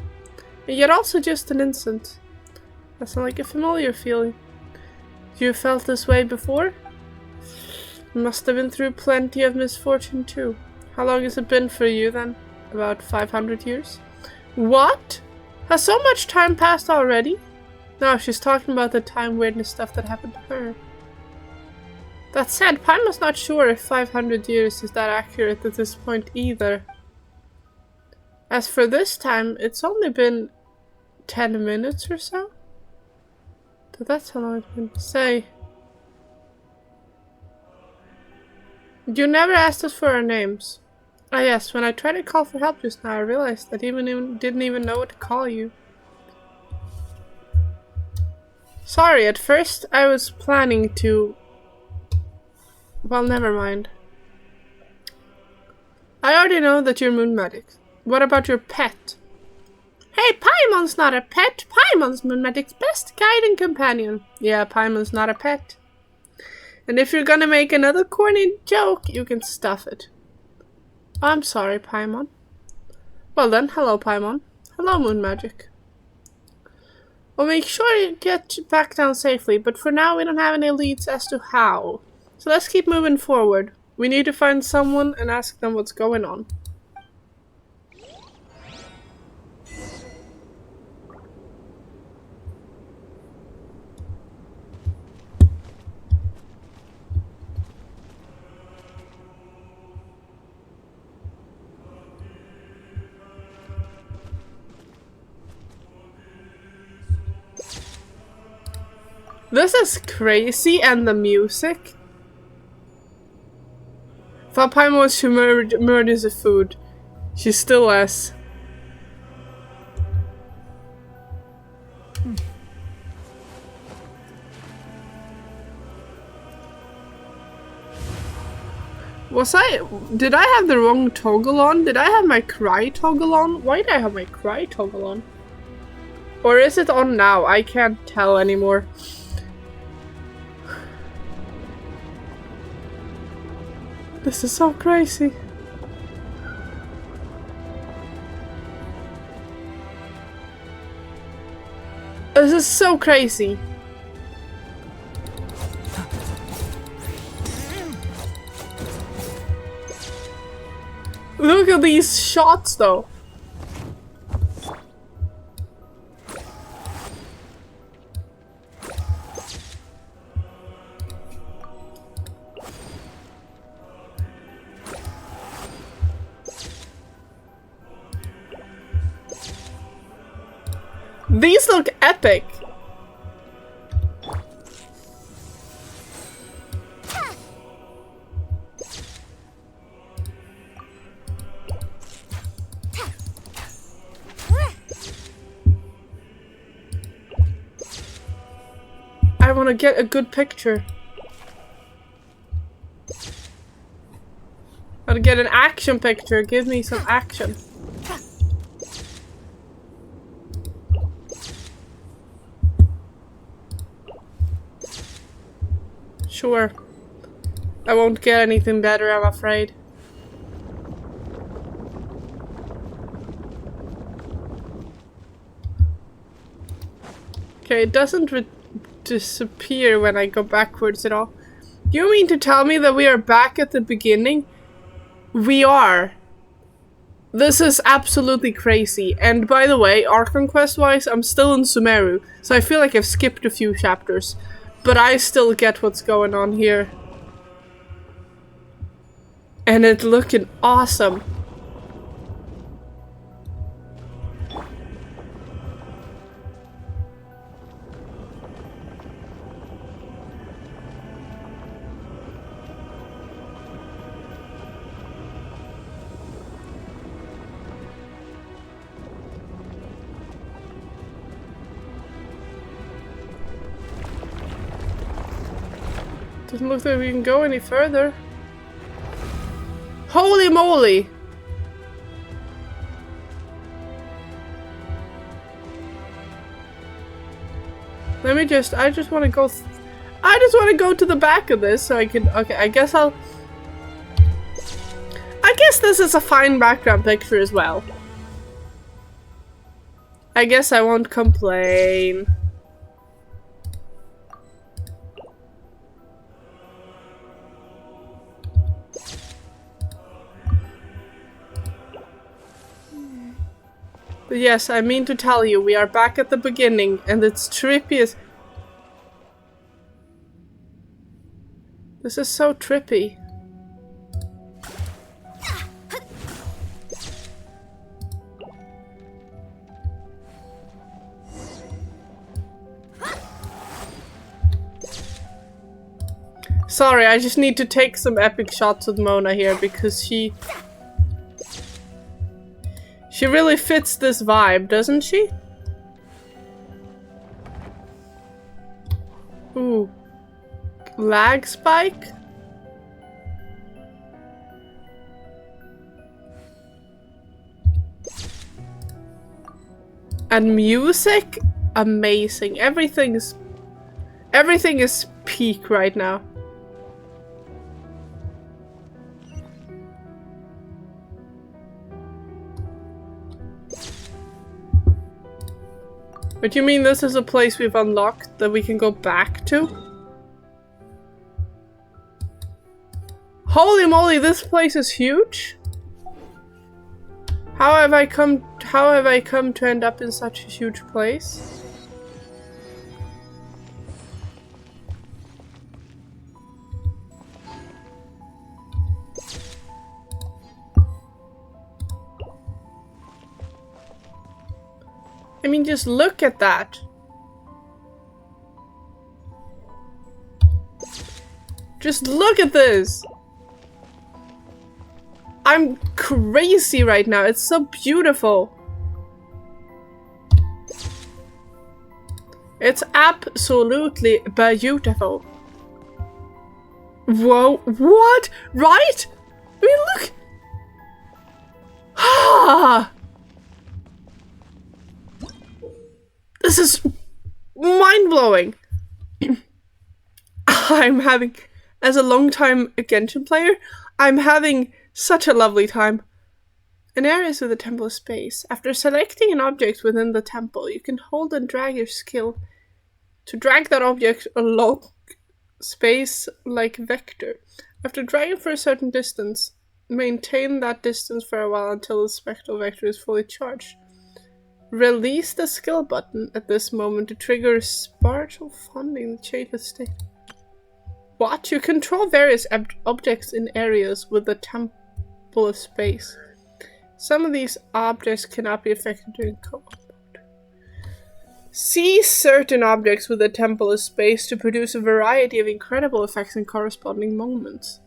S1: And yet also just an instant. That's not like a familiar feeling. You felt this way before? You must have been through plenty of misfortune too. How long has it been for you then? About 500 years? What? Has so much time passed already? No, she's talking about the time weirdness stuff that happened to her. That said, Paimon's not sure if 500 years is that accurate at this point either. As for this time, it's only been 10 minutes or so? So that's how long it's been. Say. You never asked us for our names. Ah yes, when I tried to call for help just now, I realized that I didn't even know what to call you. Sorry, at first I was planning to... Well, never mind. I already know that you're Moon Magic. What about your pet? Hey, Paimon's not a pet. Paimon's Moon Magic's best guide and companion. Yeah, Paimon's not a pet. And if you're gonna make another corny joke, you can stuff it. I'm sorry, Paimon. Well then, hello, Paimon. Hello, Moon Magic. We'll make sure you get back down safely, but for now we don't have any leads as to how. So let's keep moving forward. We need to find someone and ask them what's going on. This is crazy, and the music. Thought Paimon was to murders the food. She still is. Did I have the wrong toggle on? Did I have my cry toggle on? Why did I have my cry toggle on? Or is it on now? I can't tell anymore. This is so crazy. This is so crazy. Look at these shots though. These look epic. I want to get a good picture. I want to get an action picture. Give me some action. Sure. I won't get anything better, I'm afraid. Okay, it doesn't disappear when I go backwards at all. You mean to tell me that we are back at the beginning? We are. This is absolutely crazy. And by the way, Archon quest wise, I'm still in Sumeru, so I feel like I've skipped a few chapters. But I still get what's going on here. And it's looking awesome. Doesn't look like we can go any further. Holy moly! Let me I just want to go I just want to go to the back of this so I can, okay, I guess this is a fine background picture as well. I guess I won't complain. But yes, I mean to tell you, we are back at the beginning, and it's trippy as... This is so trippy. Sorry, I just need to take some epic shots with Mona here, because she really fits this vibe, doesn't she? Lag spike? And music? Amazing. Everything is peak right now. But you mean this is a place we've unlocked that we can go back to? Holy moly, this place is huge? How have I come to end up in such a huge place? I mean, just look at that. Just look at this. I'm crazy right now. It's so beautiful. It's absolutely beautiful. Whoa, what? Right? I mean, look. Ah. This is mind-blowing. I'm having, as a long-time Genshin player, I'm having such a lovely time. In areas with a temple space, after selecting an object within the temple, you can hold and drag your skill to drag that object along space like vector. After dragging for a certain distance, maintain that distance for a while until the spectral vector is fully charged. Release the skill button at this moment to trigger spatial funding to change the state. What? You control various objects in areas with the temple of space. Some of these objects cannot be affected during co-op mode. See certain objects with the temple of space to produce a variety of incredible effects in corresponding moments.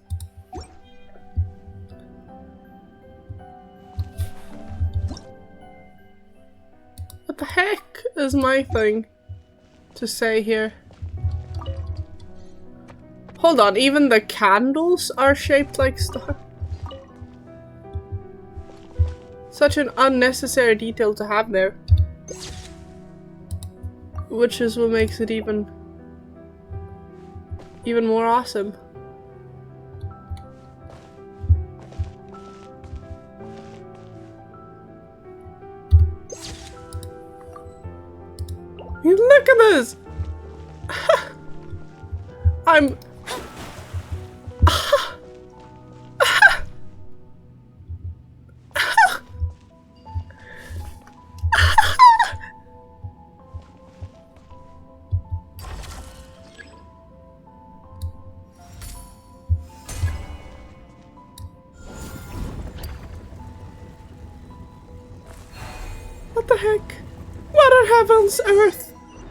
S1: What the heck is my thing to say here? Hold on, even the candles are shaped like stars. Such an unnecessary detail to have there. Which is what makes it even more awesome. Look at this! I'm... What the heck? What on heaven's earth?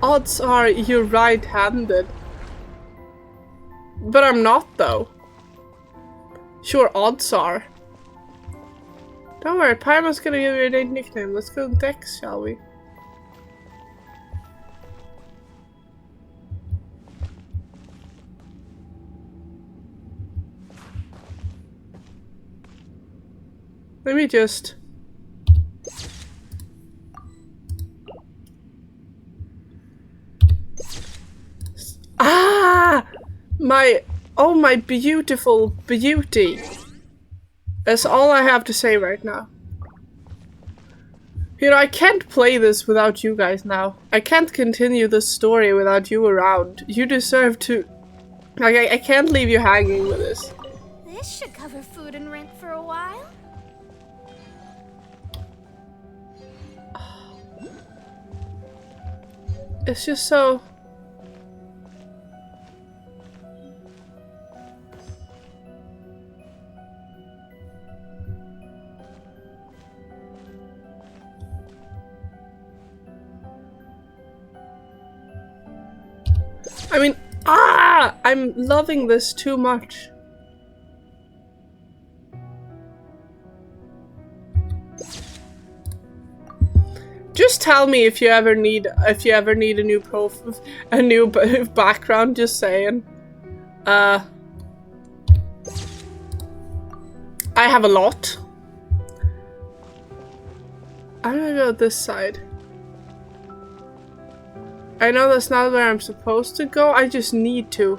S1: Odds are you're right-handed. But I'm not, though. Sure, odds are. Don't worry, Pyro's gonna give you a nickname. Let's go Dex, shall we? Let me just... Oh my beautiful beauty. That's all I have to say right now. You know, I can't play this without you guys now. I can't continue this story without you around. You deserve to... Like, I can't leave you hanging with this.
S2: This should cover food and rent for a while.
S1: It's just so... I mean, I'm loving this too much. Just tell me if you ever need a new background, just saying. I have a lot. I'm gonna go this side. I know that's not where I'm supposed to go, I just need to.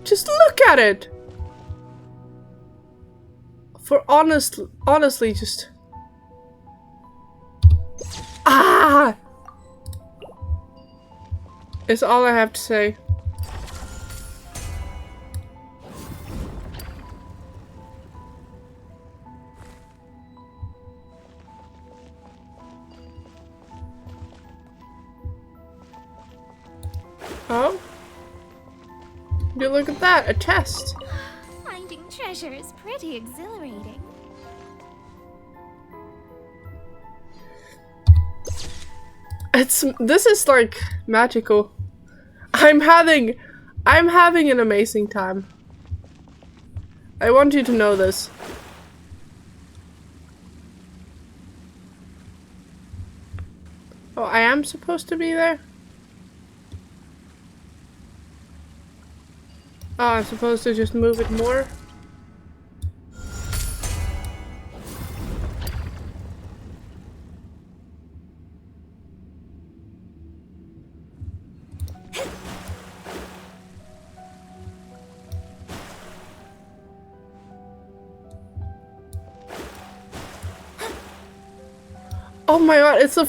S1: Just look at it! For honestly, just... Ah! Is all I have to say. Oh? You look at that, a chest.
S2: Finding treasure is pretty exhilarating.
S1: This is like magical. I'm having an amazing time. I want you to know this. Oh, I am supposed to be there? Oh, I'm supposed to just move it more? Oh my god, it's a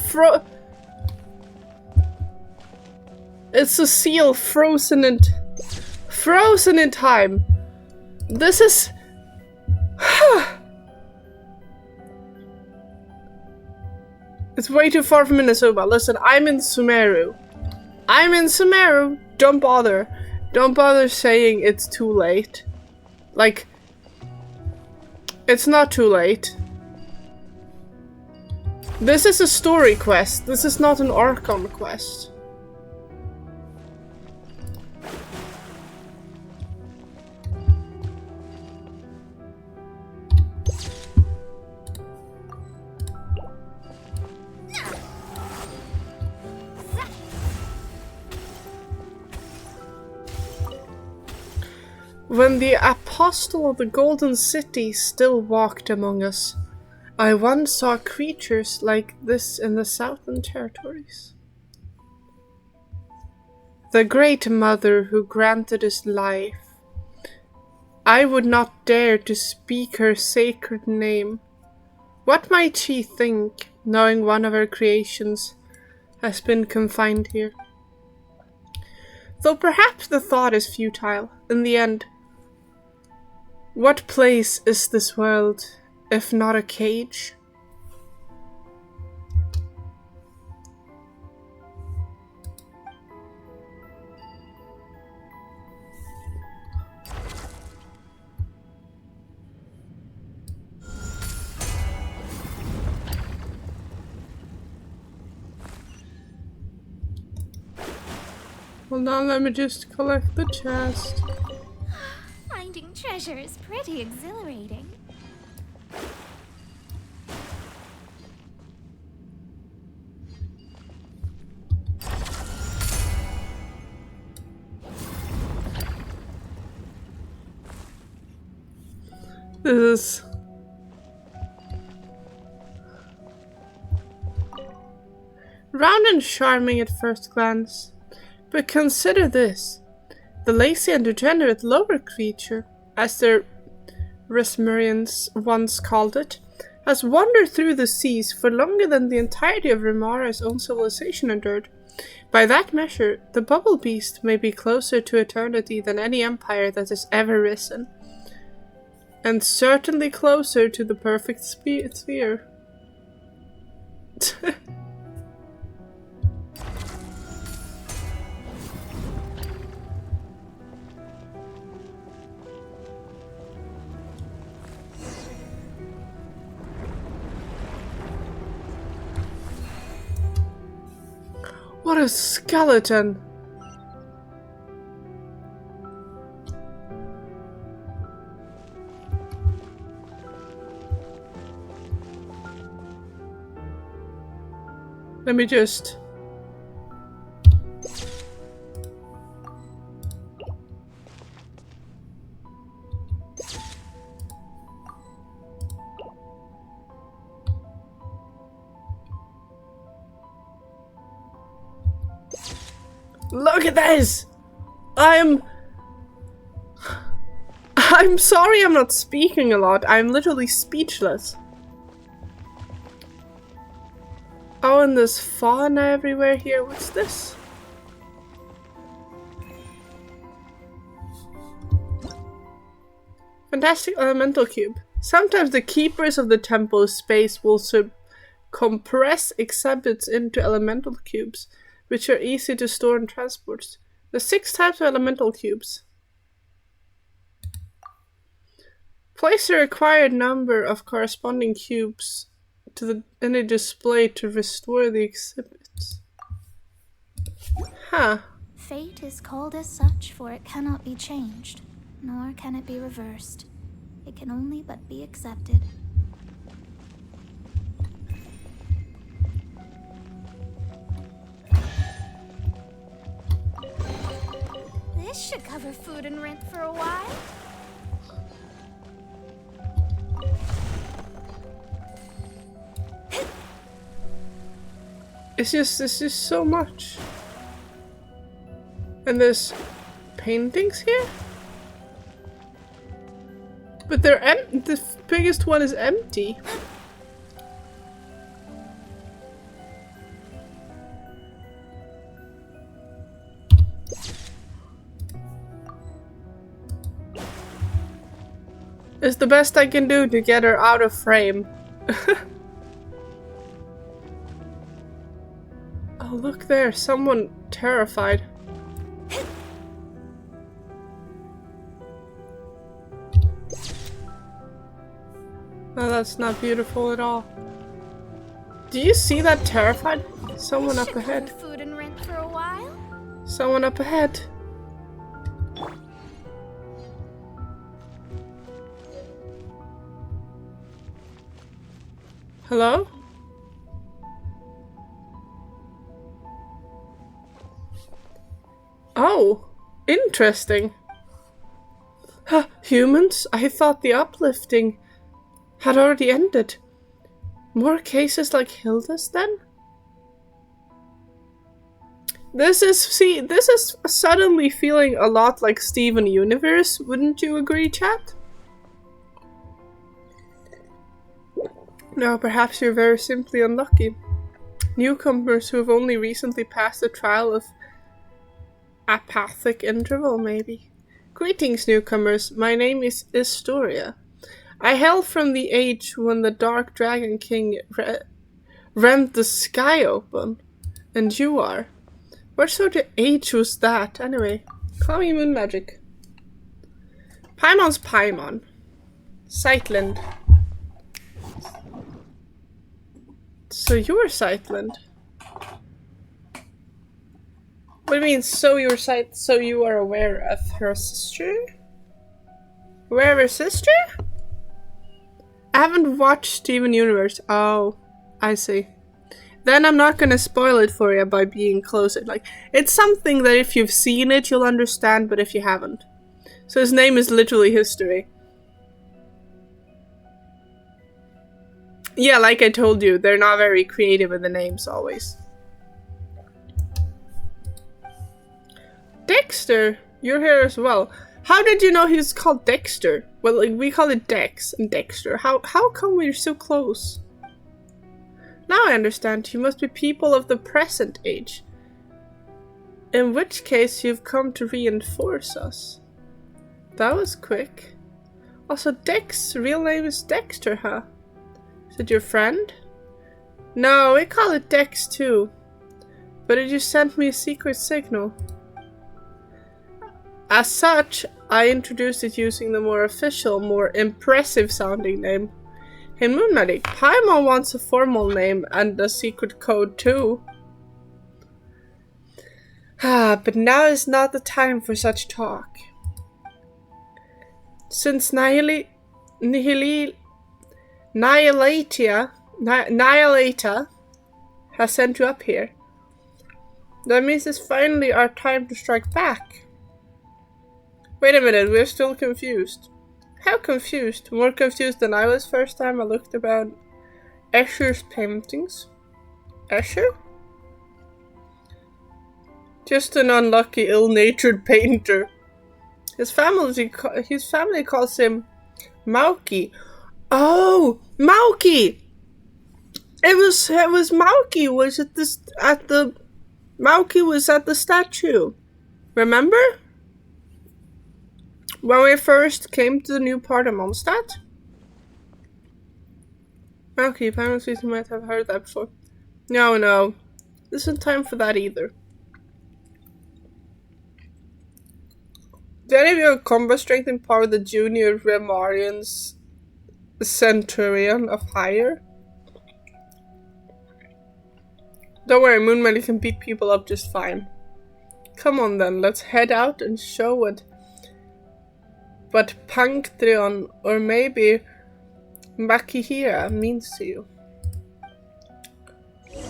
S1: It's a seal frozen in time. This is It's way too far from Minnesota. Listen, I'm in Sumeru. Don't bother. Don't bother saying it's too late. Like, it's not too late. This is a story quest. This is not an Archon quest. When the Apostle of the Golden City still walked among us, I once saw creatures like this in the Southern Territories. The Great Mother who granted us life. I would not dare to speak her sacred name. What might she think, knowing one of her creations has been confined here? Though perhaps the thought is futile, in the end. What place is this world, if not a cage? Well, now let me just collect the chest.
S2: Finding treasure is pretty exhilarating.
S1: This is... round and charming at first glance. But consider this. The lazy and degenerate lower creature, as the Resmurians once called it, has wandered through the seas for longer than the entirety of Remara's own civilization endured. By that measure, the bubble beast may be closer to eternity than any empire that has ever risen. And certainly closer to the perfect sphere. What a skeleton! Let me just... Look at this! I'm sorry I'm not speaking a lot. I'm literally speechless. Oh, and there's fauna everywhere here. What's this? Fantastic elemental cube. Sometimes the keepers of the temple's space will compress exhibits into elemental cubes, which are easy to store and transport. There's 6 types of elemental cubes. Place the required number of corresponding cubes in a display to restore the exhibits. Huh.
S2: Fate is called as such, for it cannot be changed, nor can it be reversed. It can only but be accepted. This should cover food and rent for a while.
S1: It's just so much. And there's paintings here? But they're the biggest one is empty. It's the best I can do to get her out of frame. Oh, look there, someone terrified. Oh, that's not beautiful at all. Do you see that terrified? Someone up ahead.
S2: Food and rent for a while.
S1: Someone up ahead. Hello? Oh, interesting. Huh, humans? I thought the uplifting had already ended. More cases like Hilda's then? This is suddenly feeling a lot like Steven Universe, wouldn't you agree, chat? No, perhaps you're very simply unlucky. Newcomers who have only recently passed the trial of apathic interval, maybe. Greetings, newcomers. My name is Historia. I hail from the age when the Dark Dragon King rent the sky open. And you are. What sort of age was that, anyway? Call me Moon Magic. Paimon's Paimon. Sightland. So you're Sightland. What do you mean, so you are aware of her sister? Aware of her sister? I haven't watched Steven Universe. Oh, I see. Then I'm not gonna spoil it for you by being closer. Like, it's something that if you've seen it, you'll understand, but if you haven't. So his name is literally History. Yeah, like I told you, they're not very creative with the names always. Dexter, you're here as well. How did you know he's called Dexter? Well, like, we call it Dex and Dexter. How come we're so close? Now I understand. You must be people of the present age. In which case, you've come to reinforce us. That was quick. Also, Dex, real name is Dexter, huh? Is it your friend? No, we call it Dex too. But did you send me a secret signal? As such, I introduced it using the more official, more impressive sounding name. Hey Moonmedic, Paimon wants a formal name and a secret code too. But now is not the time for such talk. Since Nihilata has sent you up here. That means it's finally our time to strike back. Wait a minute, we're still confused. How confused? More confused than I was first time I looked about Escher's paintings. Escher? Just an unlucky, ill-natured painter. His family calls him Mauki. Oh, Mauki! It was Mauki was Mauki was at the statue. Remember? When we first came to the new part of Monstat? Mauki, apparently you might have heard that before. No. This isn't time for that either. Did any of you have combat strength in part of the junior Remarian's Centurion of Higher? Don't worry, Moonmelly can beat people up just fine. Come on then, let's head out and show what Panctheon or maybe Makihira means to you.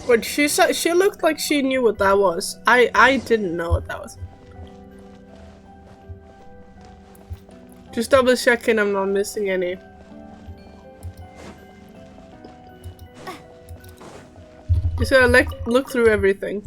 S1: But she looked like she knew what that was. I didn't know what that was. Just double checking I'm not missing any. Just gotta look through everything.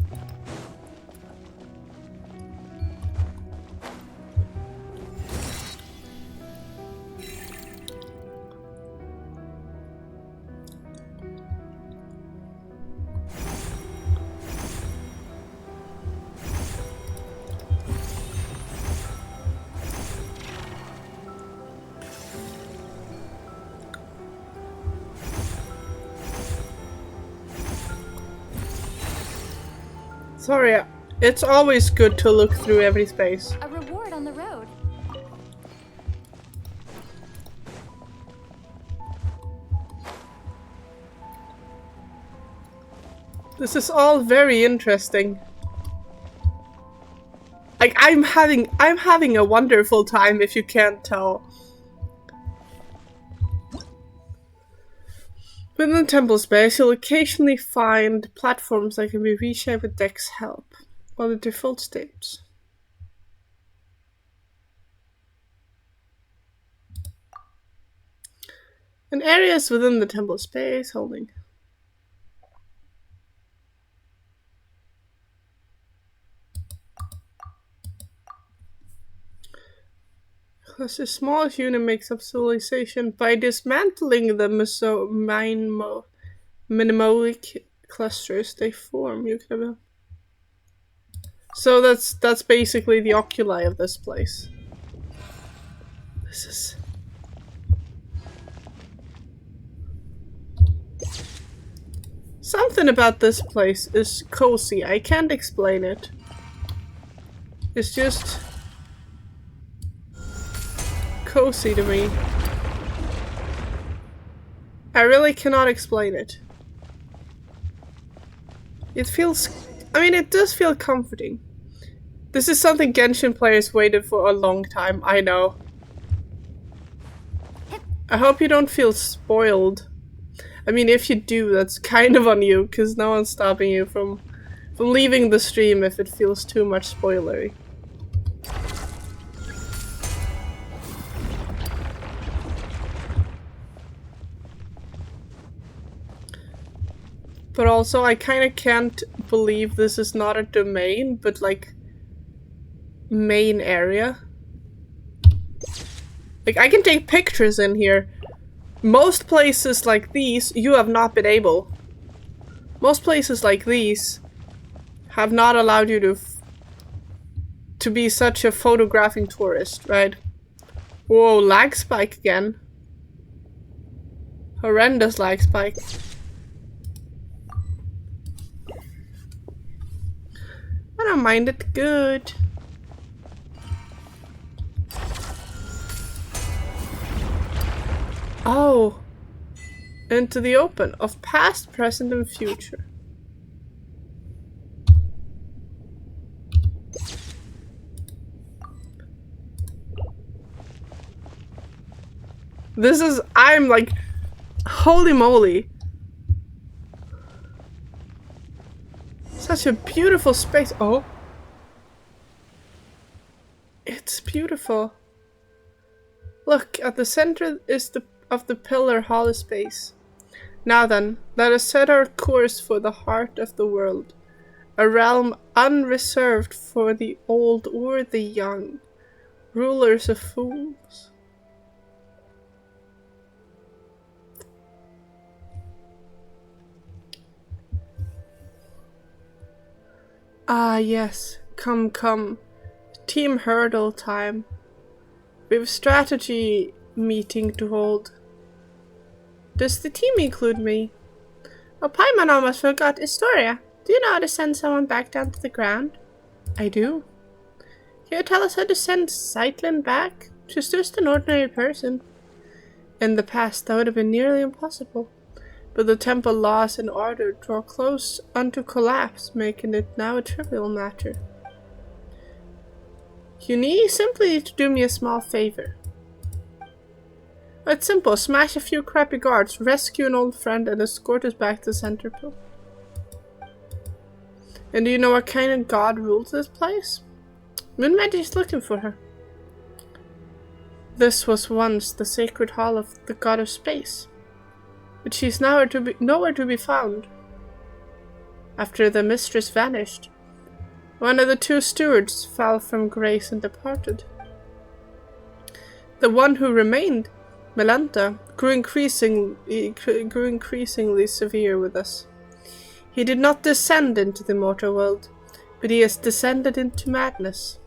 S1: Sorry, it's always good to look through every space.
S2: A reward on the road.
S1: This is all very interesting. Like I'm having a wonderful time if you can't tell. Within the temple space, you'll occasionally find platforms that can be reshaped with Dex help, or the default states. And areas within the temple space holding. Because the smallest unit makes up civilization by dismantling the minimoic clusters they form. You can have so that's basically the oculi of this place. This is something about this place is cozy. I can't explain it. It's just cozy to me. I really cannot explain it. It feels... I mean, it does feel comforting. This is something Genshin players waited for a long time, I know. I hope you don't feel spoiled. I mean, if you do, that's kind of on you, because no one's stopping you from leaving the stream if it feels too much spoilery. But also, I kind of can't believe this is not a domain, but like main area. Like, I can take pictures in here. Most places like these, you have not been able. Most places like these have not allowed you to be such a photographing tourist, right? Whoa, lag spike again. Horrendous lag spike. I don't mind it. Good. Oh. Into the open of past, present, and future. This is... I'm like... Holy moly. Such a beautiful space. Oh. It's beautiful. Look, at the center of the pillar hall space. Now then, let us set our course for the heart of the world. A realm unreserved for the old or the young. Rulers of fools. Ah, yes. Come, come. Team hurdle time. We've strategy meeting to hold. Does the team include me? Oh, Paimon almost forgot Historia. Do you know how to send someone back down to the ground? I do. Can you tell us how to send Zeitlin back? She's just an ordinary person. In the past, that would have been nearly impossible. But the temple laws and order draw close unto collapse, making it now a trivial matter. You need simply to do me a small favor. It's simple. Smash a few crappy guards, rescue an old friend, and escort us back to the center pool. And do you know what kind of god rules this place? Moon Magic's looking for her. This was once the sacred hall of the god of space, but she's nowhere to be found. After the mistress vanished, one of the two stewards fell from grace and departed. The one who remained, Melanta, grew increasingly severe with us. He did not descend into the mortal world, but he has descended into madness.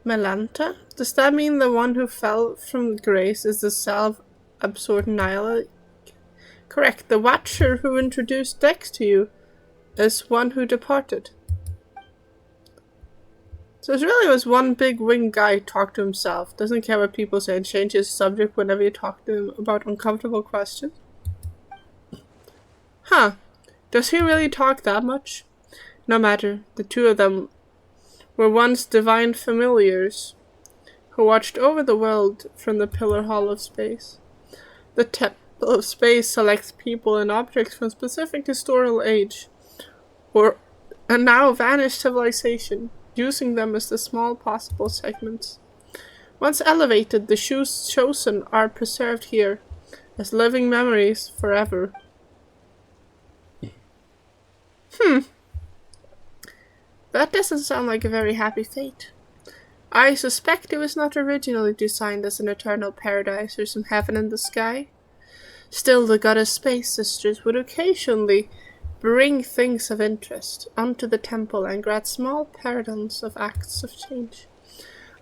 S1: Melanta? Does that mean the one who fell from grace is the self-absorbed nihilist? Correct. The Watcher who introduced Dex to you is one who departed. So it really was one big winged guy who talked to himself. Doesn't care what people say and changes subject whenever you talk to him about uncomfortable questions. Huh. Does he really talk that much? No matter. The two of them were once divine familiars who watched over the world from the Pillar Hall of Space. The Temple of Space selects people and objects from specific historical age or a now vanished civilization, using them as the small possible segments. Once elevated, the chosen are preserved here as living memories forever. That doesn't sound like a very happy fate. I suspect it was not originally designed as an eternal paradise or some heaven in the sky. Still, the goddess Space Sisters would occasionally bring things of interest onto the temple and grant small paradigms of acts of change.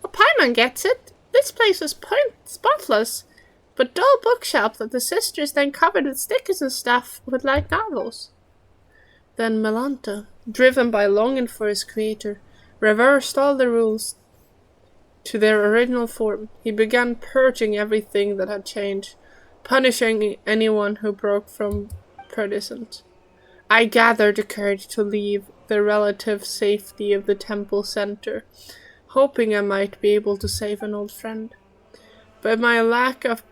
S1: Oh, Paimon gets it. This place was spotless, but dull bookshelf that the sisters then covered with stickers and stuff with light novels. Then Melanta, driven by longing for his creator, reversed all the rules to their original form. He began purging everything that had changed, punishing anyone who broke from precedent. I gathered the courage to leave the relative safety of the temple center, hoping I might be able to save an old friend. But my lack of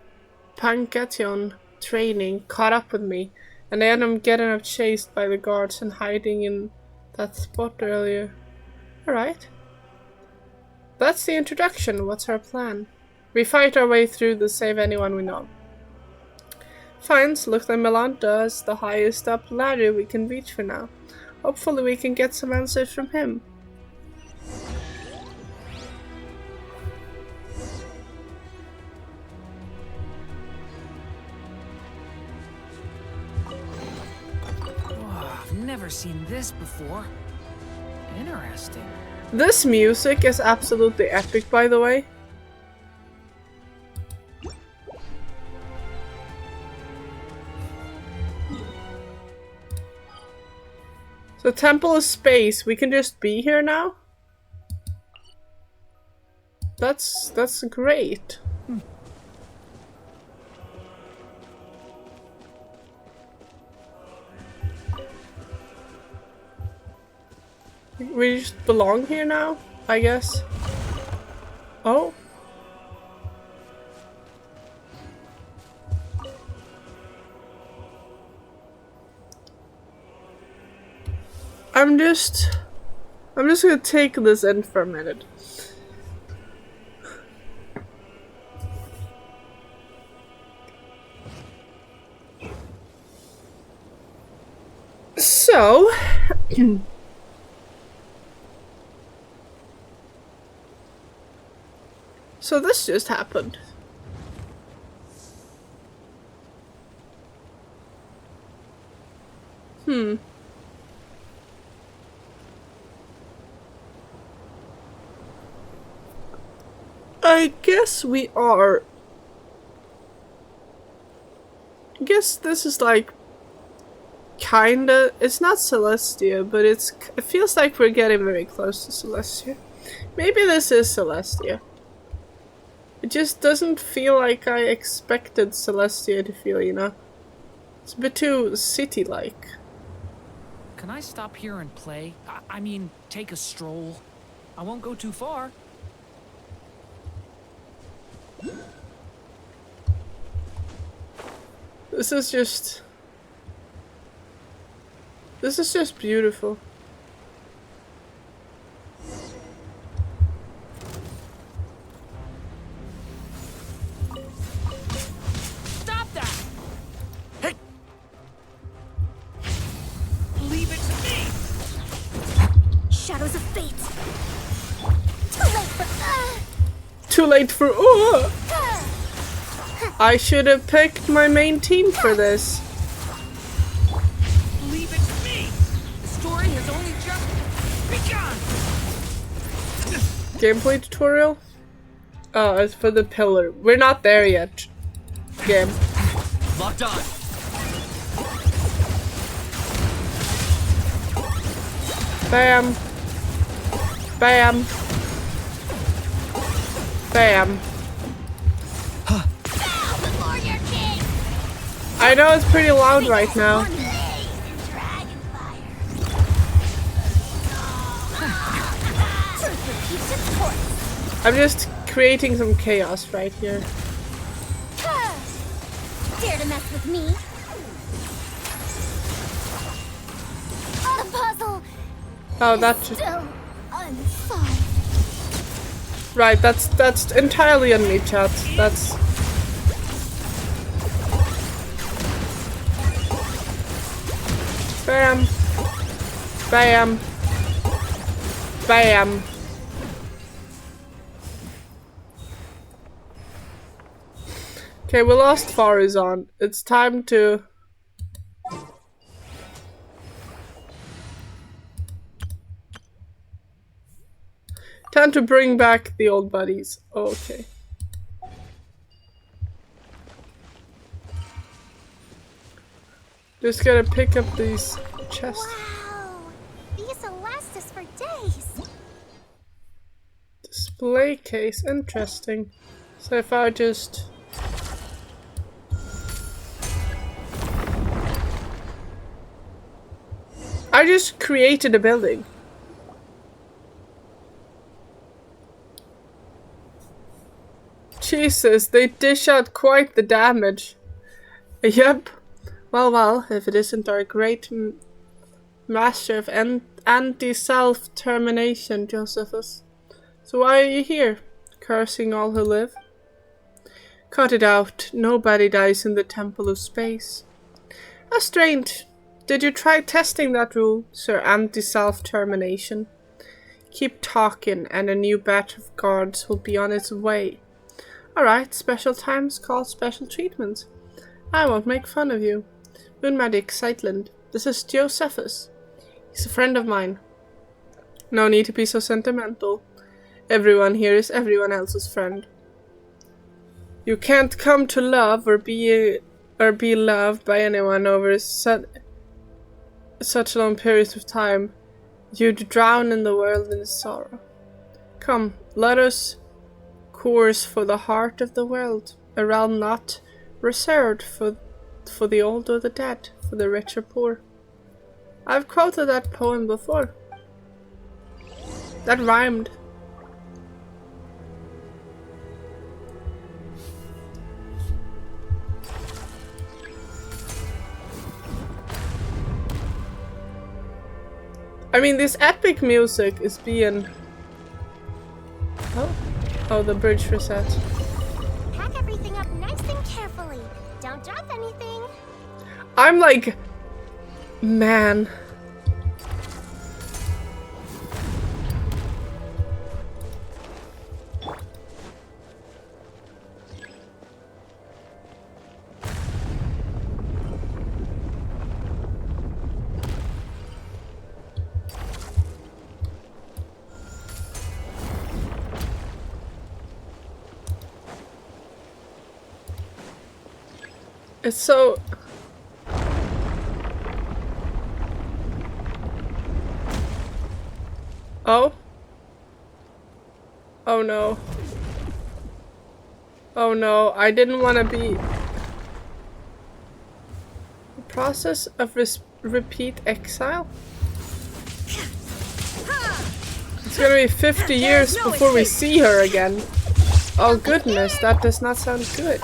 S1: Pankation training caught up with me, and I ended up getting chased by the guards and hiding in that spot earlier. Alright. That's the introduction. What's our plan? We fight our way through to save anyone we know. Finds looks like Melanta is the highest up ladder we can reach for now. Hopefully we can get some answers from him.
S3: Whoa, I've never seen this before. Interesting.
S1: This music is absolutely epic, by the way. So Temple of Space, we can just be here now? That's great. We just belong here now, I guess. Oh. I'm just gonna take this in for a minute. So, so this just happened. I guess we are. I guess this is like kinda. It's not Celestia, but it feels like we're getting very close to Celestia. Maybe this is Celestia. It just doesn't feel like I expected Celestia to feel, you know? It's a bit too city-like.
S3: Can I stop here and play? I mean, take a stroll. I won't go too far.
S1: This is just beautiful.
S3: Stop that! Hey! Leave it to me!
S2: Shadows of fate.
S1: Too late for. I should have picked my main team for this.
S3: Leave it to me! The story has only just begun!
S1: Gameplay tutorial? Oh, it's for the pillar. We're not there yet. Game.
S3: Locked on!
S1: Bam. Bam. Bam. I know it's pretty loud right now. I'm just creating some chaos right here.
S2: Dare to mess with me? The puzzle.
S1: Oh, that's
S2: Still unsolved.
S1: right. That's entirely on me, chat. That's. Bam. Bam. Bam. Okay, we lost Farazan. It's time to... Time to bring back the old buddies. Oh, okay. Just gotta pick up these chests.
S2: Wow, these will last us for days.
S1: Display case, interesting. So if I just... I just created a building. Jesus, they dish out quite the damage. Yep. Well, if it isn't our great master of anti-self-termination, Josephus. So why are you here? Cursing all who live? Cut it out. Nobody dies in the Temple of Space. How strange. Did you try testing that rule, Sir Anti-Self-Termination? Keep talking and a new batch of guards will be on its way. Alright, special times call special treatment. I won't make fun of you. Moonmagic Sightland. This is Josephus. He's a friend of mine. No need to be so sentimental. Everyone here is everyone else's friend. You can't come to love or be loved by anyone over such long periods of time. You'd drown in the world in sorrow. Come, let us course for the heart of the world, a realm not reserved for the old or the dead, for the rich or poor. I've quoted that poem before. That rhymed. I mean, this epic music is being... Oh, the bridge reset.
S4: Pack everything up nice and carefully. Don't drop anything.
S1: I'm like... Man. It's so... Oh? Oh no. Oh no, I didn't want to be... The process of repeat exile? It's gonna be 50 years before we see her again. Oh goodness, that does not sound good.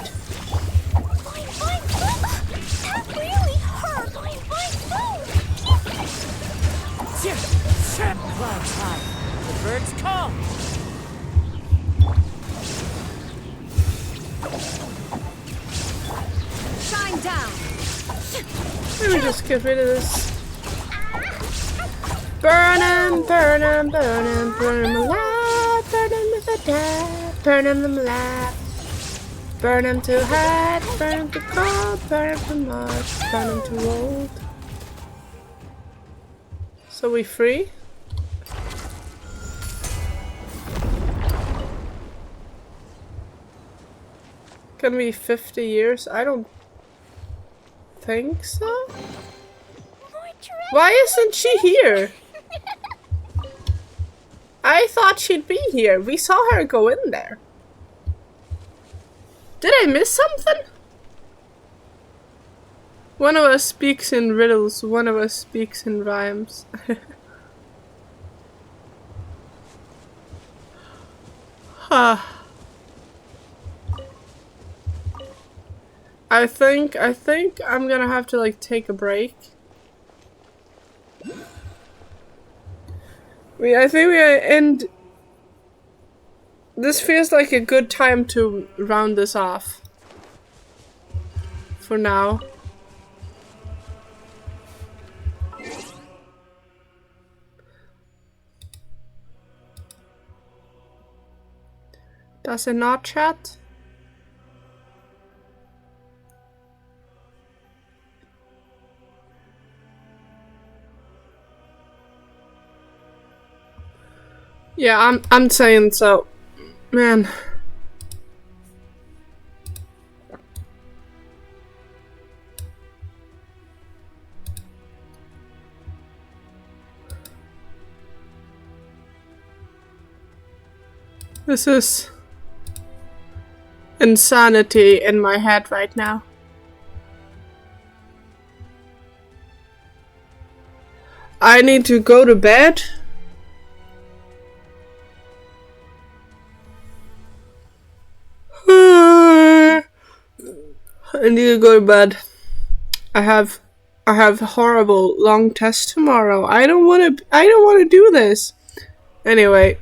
S4: That really hurt.
S5: Shit! Clouds high. The birds come.
S4: Shine down.
S1: Let me just get rid of this. Burn 'em, burn 'em, burn 'em, burn 'em alive, burn 'em with a dab, burn 'em alive. Burn 'em too hot, burn 'em too cold, burn 'em too much, burn 'em too old. So we free? Gonna be 50 years? I don't think so. Why isn't she here? I thought she'd be here. We saw her go in there. Did I miss something? One of us speaks in riddles, one of us speaks in rhymes. Huh. I think I'm gonna have to like take a break. I think we end. This feels like a good time to round this off. For now. Does it not, chat? Yeah, I'm saying so. Man. This is insanity in my head right now. I need to go to bed. I need to go to bed. I have a horrible long test tomorrow. I don't want to do this. Anyway,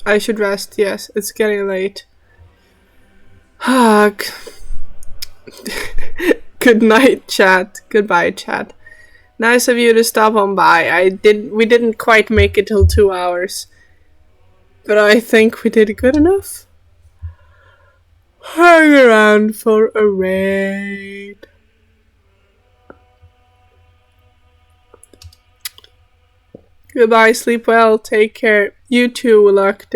S1: I should rest. Yes, it's getting late. Good night, chat. Goodbye, chat. Nice of you to stop on by. We didn't quite make it till 2 hours. But I think we did good enough. Hang around for a raid. Goodbye, sleep well, take care. You too, Willock.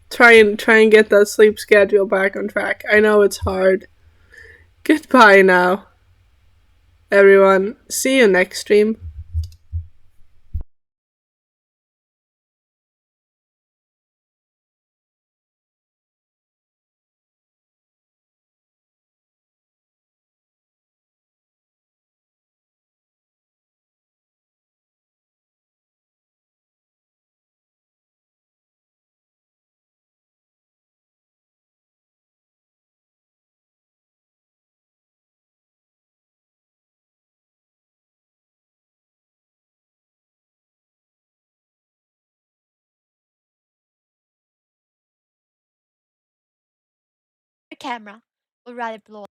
S1: Try and get that sleep schedule back on track. I know it's hard. Goodbye now, everyone. See you next stream.
S6: camera, or rather blow